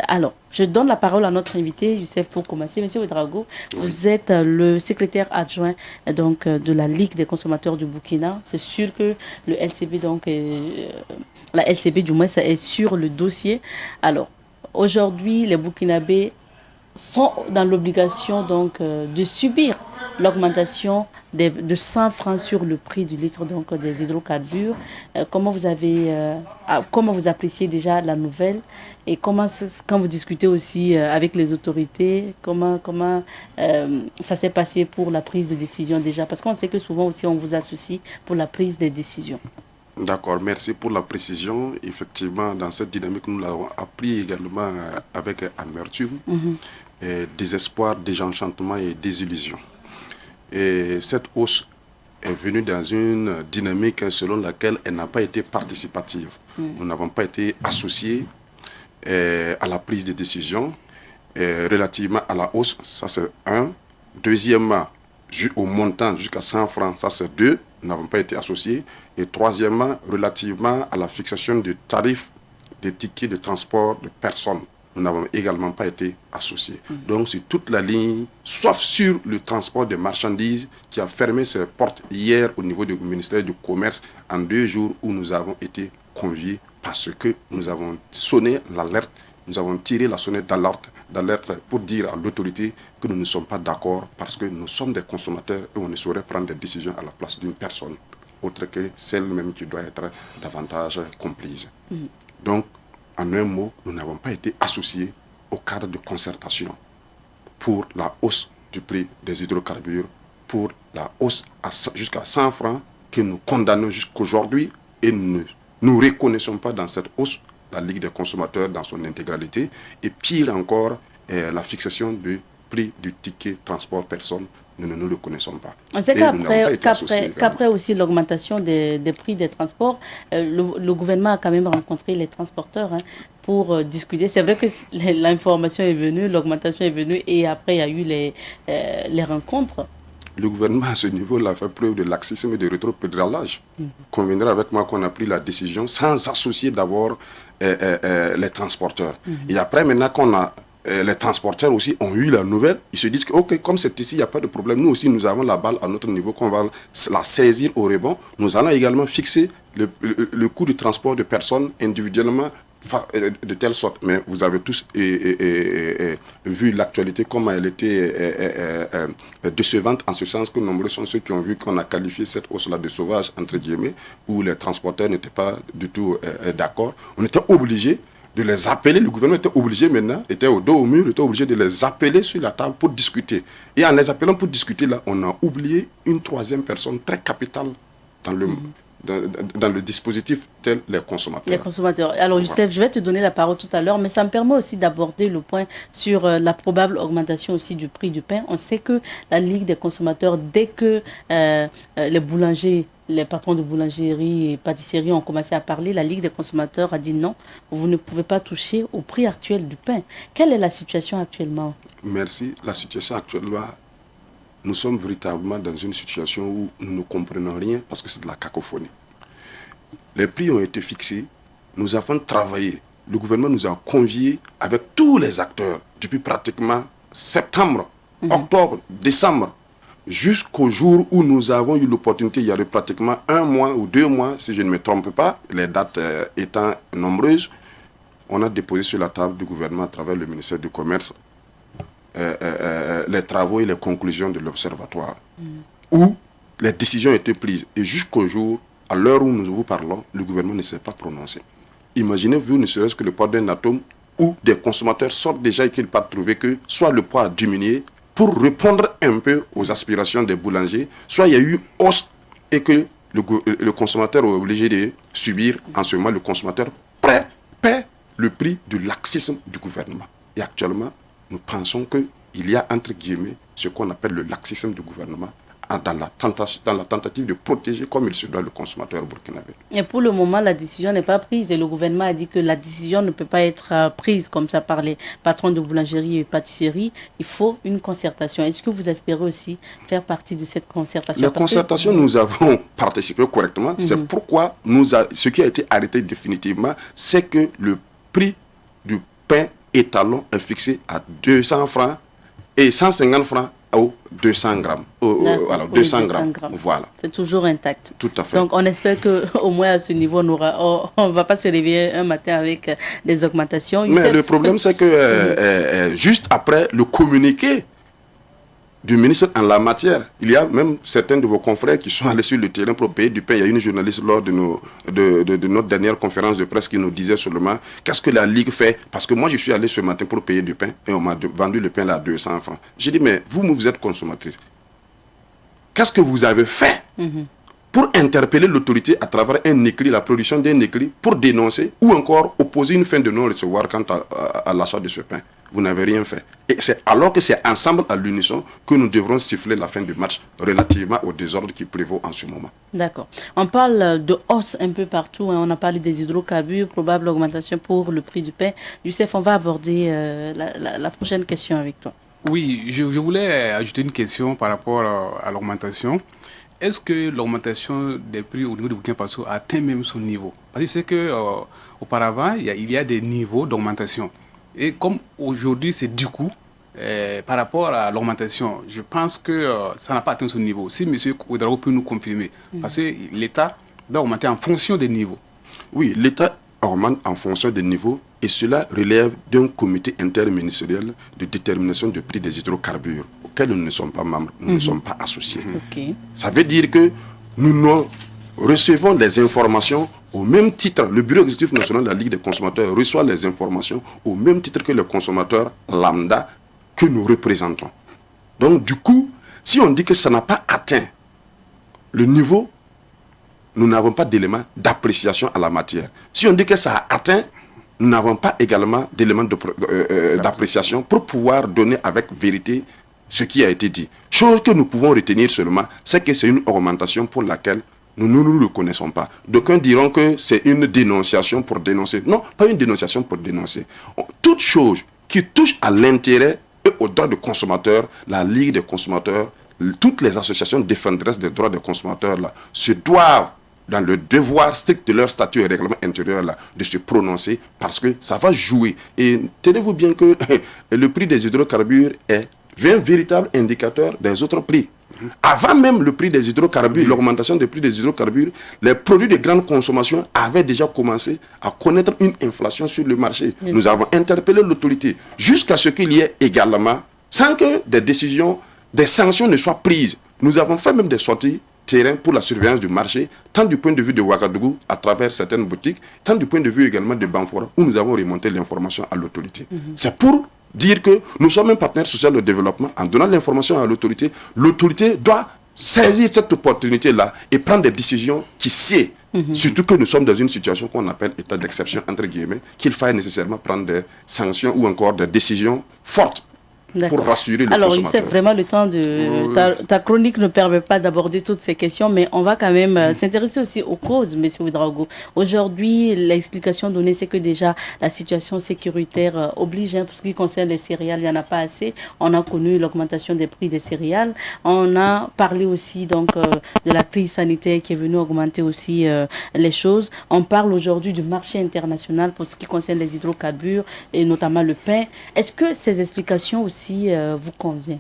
Alors, je donne la parole à notre invité, Youssef, pour commencer. Monsieur Ouedraogo, vous êtes le secrétaire adjoint donc, de la Ligue des consommateurs du Burkina. C'est sûr que le LCB, donc, la LCB du moins, ça est sur le dossier. Alors, aujourd'hui, les Burkinabés sont dans l'obligation donc de subir l'augmentation de 100 francs sur le prix du litre donc des hydrocarbures. Comment vous appréciez déjà la nouvelle et quand vous discutez aussi avec les autorités, comment ça s'est passé pour la prise de décision déjà, parce qu'on sait que souvent aussi on vous associe pour la prise des décisions. D'accord, merci pour la précision. Effectivement, dans cette dynamique, nous l'avons appris également avec amertume, désespoir, désenchantement et désillusion. Et cette hausse est venue dans une dynamique selon laquelle elle n'a pas été participative. Nous n'avons pas été associés à la prise de décision relativement à la hausse, ça c'est un. Deuxièmement, au montant jusqu'à 100 francs, ça c'est deux. Nous n'avons pas été associés. Et troisièmement, relativement à la fixation du tarif des tickets de transport de personnes, nous n'avons également pas été associés. Donc, sur toute la ligne, sauf sur le transport de marchandises qui a fermé ses portes hier au niveau du ministère du Commerce en 2 jours où nous avons été conviés parce que nous avons sonné l'alerte, nous avons tiré la sonnette d'alerte pour dire à l'autorité que nous ne sommes pas d'accord parce que nous sommes des consommateurs et on ne saurait prendre des décisions à la place d'une personne autre que celle-même qui doit être davantage comprise. Donc, en un mot, nous n'avons pas été associés au cadre de concertation pour la hausse du prix des hydrocarbures, pour la hausse jusqu'à 100 francs que nous condamnons jusqu'aujourd'hui et nous ne reconnaissons pas dans cette hausse la Ligue des consommateurs dans son intégralité et pire encore, la fixation du prix du ticket transport personne, nous ne nous le connaissons pas. On sait qu'après aussi l'augmentation des prix des transports, le gouvernement a quand même rencontré les transporteurs pour discuter. C'est vrai que l'information est venue, l'augmentation est venue et après il y a eu les rencontres. Le gouvernement à ce niveau-là fait preuve de laxisme et de rétropédalage. Conviendra avec moi qu'on a pris la décision sans associer d'abord les transporteurs. Et après maintenant qu'on a les transporteurs aussi ont eu la nouvelle, ils se disent que ok, comme c'est ici, il n'y a pas de problème. Nous aussi, nous avons la balle à notre niveau, qu'on va la saisir au rebond. Nous allons également fixer le coût du transport de personnes individuellement de telle sorte. Mais vous avez tous vu l'actualité, comment elle était décevante, en ce sens que nombreux sont ceux qui ont vu qu'on a qualifié cette hausse-là de sauvage, entre guillemets, où les transporteurs n'étaient pas du tout d'accord. On était obligés de les appeler, le gouvernement était obligé maintenant, était au dos au mur, était obligé de les appeler sur la table pour discuter. Et en les appelant pour discuter, là, on a oublié une troisième personne très capitale dans le dispositif tel les consommateurs. Les consommateurs. Alors, Youssef, je vais te donner la parole tout à l'heure, mais ça me permet aussi d'aborder le point sur la probable augmentation aussi du prix du pain. On sait que la Ligue des consommateurs, dès que les boulangers, les patrons de boulangerie et pâtisserie ont commencé à parler, la Ligue des consommateurs a dit non, vous ne pouvez pas toucher au prix actuel du pain. Quelle est la situation actuellement? Merci. La situation actuellement, nous sommes véritablement dans une situation où nous ne comprenons rien parce que c'est de la cacophonie. Les prix ont été fixés, nous avons travaillé. Le gouvernement nous a conviés avec tous les acteurs depuis pratiquement septembre, octobre, décembre, jusqu'au jour où nous avons eu l'opportunité, il y avait pratiquement 1 mois ou 2 mois, si je ne me trompe pas, les dates étant nombreuses, on a déposé sur la table du gouvernement à travers le ministère du Commerce les travaux et les conclusions de l'Observatoire, où les décisions étaient prises. Et jusqu'au jour, à l'heure où nous vous parlons, le gouvernement ne s'est pas prononcé. Imaginez-vous, ne serait-ce que le poids d'un atome, où des consommateurs sortent déjà et qu'ils partent trouver que soit le poids a diminué, pour répondre un peu aux aspirations des boulangers, soit il y a eu hausse et que le consommateur est obligé de subir, en ce moment, le consommateur paie le prix du laxisme du gouvernement. Et actuellement, nous pensons qu'il y a, entre guillemets, ce qu'on appelle le laxisme du gouvernement dans la tentative de protéger comme il se doit le consommateur burkinabé. Et pour le moment, la décision n'est pas prise et le gouvernement a dit que la décision ne peut pas être prise comme ça par les patrons de boulangerie et pâtisserie. Il faut une concertation. Est-ce que vous espérez aussi faire partie de cette concertation? La concertation, nous avons participé correctement. C'est pourquoi ce qui a été arrêté définitivement, c'est que le prix du pain étalon est fixé à 200 francs et 150 francs aux 200 grammes. Alors, 200 grammes. Voilà. C'est toujours intact. Tout à fait. Donc, on espère qu'au moins à ce niveau, on ne va pas se réveiller un matin avec des augmentations. Mais le problème, c'est que juste après le communiqué du ministre en la matière, il y a même certains de vos confrères qui sont allés sur le terrain pour payer du pain. Il y a une journaliste lors de notre dernière conférence de presse qui nous disait seulement qu'est-ce que la Ligue fait, parce que moi je suis allé ce matin pour payer du pain et on m'a vendu le pain là à 200 francs. J'ai dit mais vous êtes consommatrice. Qu'est-ce que vous avez fait pour interpeller l'autorité à travers un écrit, la production d'un écrit, pour dénoncer ou encore opposer une fin de non-recevoir quant à l'achat de ce pain? Vous n'avez rien fait. Et c'est alors que c'est ensemble, à l'unisson, que nous devrons siffler la fin du match relativement au désordre qui prévaut en ce moment. D'accord. On parle de hausse un peu partout. On a parlé des hydrocarbures, probable augmentation pour le prix du pain. Youssef, on va aborder la prochaine question avec toi. Oui, je voulais ajouter une question par rapport à l'augmentation. Est-ce que l'augmentation des prix au niveau de Burkina Faso atteint même son niveau? Parce que c'est qu'auparavant, il y a des niveaux d'augmentation. Et comme aujourd'hui, c'est du coup, par rapport à l'augmentation, je pense que ça n'a pas atteint son niveau. Si M. Ouedraogo peut nous confirmer, parce que l'État doit augmenter en fonction des niveaux. Oui, l'État augmente en fonction des niveaux et cela relève d'un comité interministériel de détermination du prix des hydrocarbures auquel nous ne sommes pas membres, nous ne sommes pas associés. Ça veut dire que nous recevons les informations au même titre. Le Bureau exécutif national de la Ligue des consommateurs reçoit les informations au même titre que le consommateur lambda que nous représentons. Donc du coup, si on dit que ça n'a pas atteint le niveau, nous n'avons pas d'éléments d'appréciation à la matière. Si on dit que ça a atteint, nous n'avons pas également d'éléments d'appréciation pour pouvoir donner avec vérité ce qui a été dit. Chose que nous pouvons retenir seulement, c'est que c'est une augmentation pour laquelle nous ne nous le connaissons pas. D'aucuns diront que c'est une dénonciation pour dénoncer. Non, pas une dénonciation pour dénoncer. Toute chose qui touche à l'intérêt et aux droits des consommateurs, la Ligue des consommateurs, toutes les associations défenderesses des droits des consommateurs là, se doivent, dans le devoir strict de leur statut et règlement intérieur là, de se prononcer parce que ça va jouer. Et tenez-vous bien que le prix des hydrocarbures est un véritable indicateur des autres prix. Avant même le prix des hydrocarbures, l'augmentation des prix des hydrocarbures, les produits de grande consommation avaient déjà commencé à connaître une inflation sur le marché. Nous avons interpellé l'autorité jusqu'à ce qu'il y ait également, sans que des décisions, des sanctions ne soient prises. Nous avons fait même des sorties terrain pour la surveillance du marché, tant du point de vue de Ouagadougou à travers certaines boutiques, tant du point de vue également de Banfora, où nous avons remonté l'information à l'autorité. C'est pour dire que nous sommes un partenaire social de développement. En donnant l'information à l'autorité, l'autorité doit saisir cette opportunité-là et prendre des décisions qui sait. Surtout que nous sommes dans une situation qu'on appelle état d'exception, entre guillemets, qu'il faille nécessairement prendre des sanctions ou encore des décisions fortes pour rassurer le consommateur. Alors, Youssef, vraiment, le temps de ta chronique ne permet pas d'aborder toutes ces questions, mais on va quand même s'intéresser aussi aux causes, M. Ouedraogo. Aujourd'hui, l'explication donnée, c'est que déjà, la situation sécuritaire oblige, pour ce qui concerne les céréales, il n'y en a pas assez. On a connu l'augmentation des prix des céréales. On a parlé aussi donc, de la crise sanitaire qui est venue augmenter aussi les choses. On parle aujourd'hui du marché international pour ce qui concerne les hydrocarbures et notamment le pain. Est-ce que ces explications aussi vous convient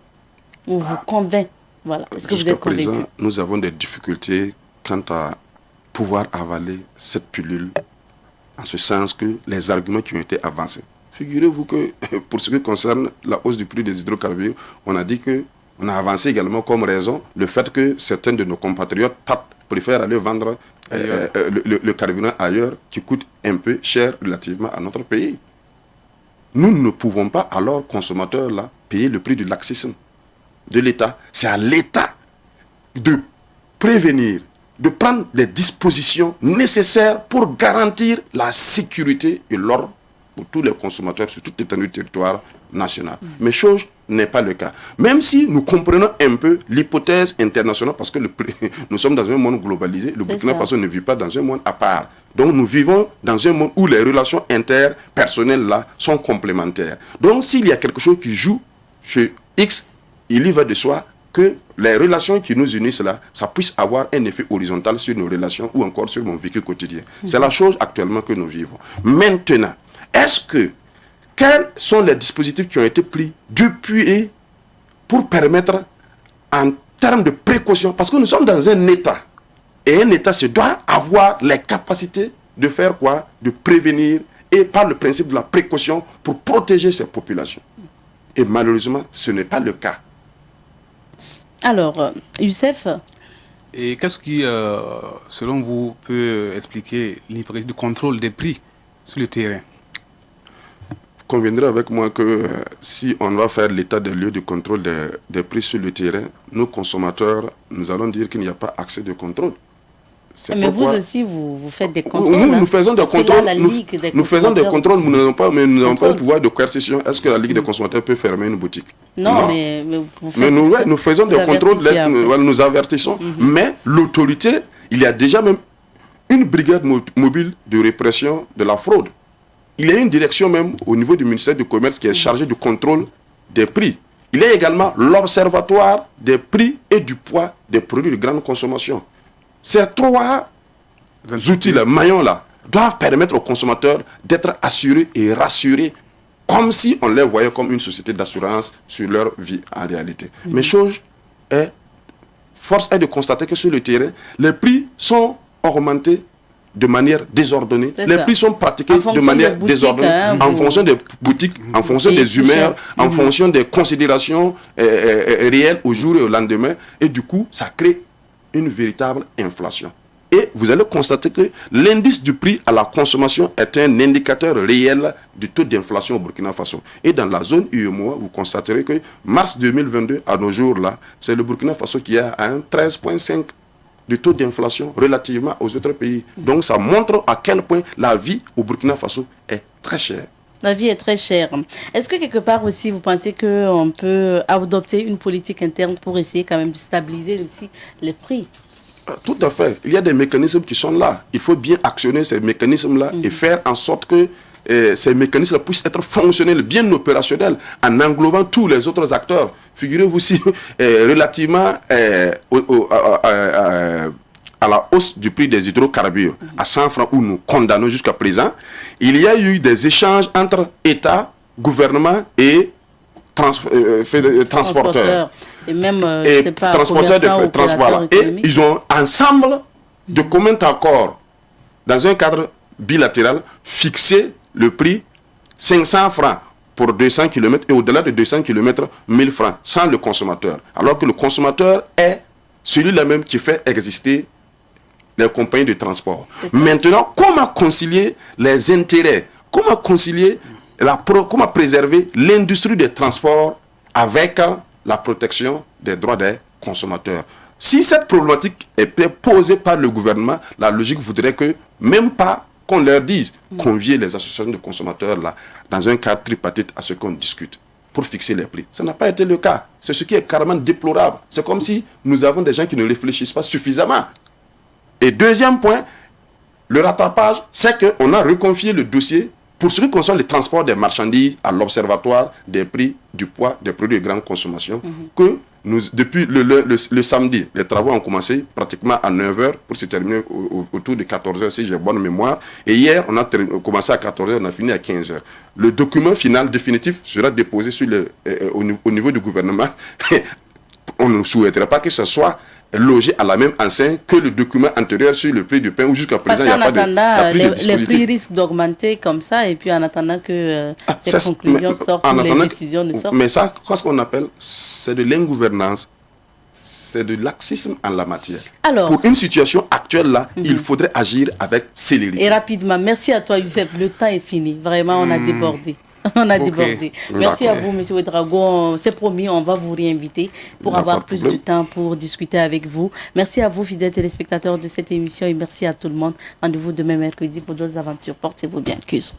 ou vous convainc? Voilà. Est-ce que vous êtes convaincu? Présent, nous avons des difficultés quant à pouvoir avaler cette pilule, en ce sens que les arguments qui ont été avancés. Figurez-vous que pour ce qui concerne la hausse du prix des hydrocarbures, on a dit que on a avancé également comme raison le fait que certains de nos compatriotes préfèrent aller vendre le carburant ailleurs qui coûte un peu cher relativement à notre pays. Nous ne pouvons pas alors, consommateurs, là, payer le prix du laxisme de l'État. C'est à l'État de prévenir de prendre les dispositions nécessaires pour garantir la sécurité et l'ordre pour tous les consommateurs sur toute l'étendue du territoire national. Mais chose n'est pas le cas. Même si nous comprenons un peu l'hypothèse internationale, parce que nous sommes dans un monde globalisé, le Burkina Faso ne vit pas dans un monde à part. Donc nous vivons dans un monde où les relations interpersonnelles là sont complémentaires. Donc s'il y a quelque chose qui joue chez X, il y va de soi que les relations qui nous unissent là, ça puisse avoir un effet horizontal sur nos relations ou encore sur mon vécu quotidien. C'est la chose actuellement que nous vivons. Maintenant, quels sont les dispositifs qui ont été pris depuis pour permettre, en termes de précaution, parce que nous sommes dans un État, et un État doit avoir les capacités de faire quoi? De prévenir, et par le principe de la précaution, pour protéger ses populations. Et malheureusement, ce n'est pas le cas. Alors, Youssef? Et qu'est-ce qui, selon vous, peut expliquer l'inefficacité du contrôle des prix sur le terrain? Conviendrez avec moi que si on va faire l'état des lieux de contrôle des prix sur le terrain, nos consommateurs, nous allons dire qu'il n'y a pas accès de contrôle. Mais vous aussi, vous faites des contrôles. Nous faisons des contrôles. Nous faisons des contrôles, mais nous n'avons pas le pouvoir de coercition. Est-ce que la Ligue des consommateurs peut fermer une boutique? Non. Mais vous faites nous faisons des contrôles, nous avertissons. Mais l'autorité, il y a déjà même une brigade mobile de répression de la fraude. Il y a une direction même au niveau du ministère du Commerce qui est chargée du contrôle des prix. Il y a également l'Observatoire des prix et du poids des produits de grande consommation. Ces trois outils-là, maillons-là, doivent permettre aux consommateurs d'être assurés et rassurés comme si on les voyait comme une société d'assurance sur leur vie en réalité. Mais force est de constater que sur le terrain, les prix sont augmentés de manière désordonnée. Les prix sont pratiqués de manière désordonnée en fonction des boutiques, en fonction des humeurs, en fonction des considérations réelles au jour et au lendemain. Et du coup, ça crée une véritable inflation. Et vous allez constater que l'indice du prix à la consommation est un indicateur réel du taux d'inflation au Burkina Faso. Et dans la zone UEMOA, vous constaterez que mars 2022, à nos jours-là, c'est le Burkina Faso qui a un 13,5 de taux d'inflation relativement aux autres pays. Donc ça montre à quel point la vie au Burkina Faso est très chère. La vie est très chère. Est-ce que quelque part aussi, vous pensez qu'on peut adopter une politique interne pour essayer quand même de stabiliser aussi les prix? Tout à fait. Il y a des mécanismes qui sont là. Il faut bien actionner ces mécanismes-là et faire en sorte que ces mécanismes puissent être fonctionnels, bien opérationnels, en englobant tous les autres acteurs. Figurez-vous si, relativement à la hausse du prix des hydrocarbures à 100 francs où nous condamnons jusqu'à présent, il y a eu des échanges entre État, gouvernement et transporteurs. Et même transporteurs de transport. Et ils ont ensemble, de commun accord, dans un cadre bilatéral, fixé le prix 500 francs pour 200 km et au-delà de 200 km, 1000 francs, sans le consommateur. Alors que le consommateur est celui-là même qui fait exister les compagnies de transport. Maintenant, comment concilier les intérêts? Comment concilier comment préserver l'industrie des transports avec la protection des droits des consommateurs? Si cette problématique était posée par le gouvernement, la logique voudrait que même pas qu'on leur dise, convier les associations de consommateurs là, dans un cadre tripartite à ce qu'on discute pour fixer les prix. Ça n'a pas été le cas. C'est ce qui est carrément déplorable. C'est comme si nous avons des gens qui ne réfléchissent pas suffisamment. Et deuxième point, le rattrapage, c'est qu'on a reconfié le dossier pour ce qui concerne le transport des marchandises à l'Observatoire des prix du poids des produits de grande consommation, que nous, depuis le samedi, les travaux ont commencé pratiquement à 9h pour se terminer autour de 14h si j'ai bonne mémoire. Et hier, on a commencé à 14h, on a fini à 15h. Le document final définitif sera déposé sur au niveau du gouvernement. On ne souhaiterait pas que ce soit logé à la même enseigne que le document antérieur sur le prix du pain où jusqu'à présent il n'y a pas de dispositif. Les prix risquent d'augmenter comme ça et puis en attendant que ces conclusions sortent, les décisions ne sortent. Mais ça, ce qu'on appelle, c'est de l'ingouvernance, c'est de laxisme en la matière. Alors, pour une situation actuelle là, il faudrait agir avec célérité. Et rapidement, merci à toi Youssef, le temps est fini, vraiment on a débordé. On a Ok. débordé. Merci à D'accord. vous, Monsieur Ouedraogo. C'est promis, on va vous réinviter pour Il y a avoir pas de plus problème. de temps pour discuter avec vous. Merci à vous, fidèles téléspectateurs de cette émission, et merci à tout le monde. Rendez-vous demain mercredi pour d'autres aventures. Portez-vous bien. Cuisse.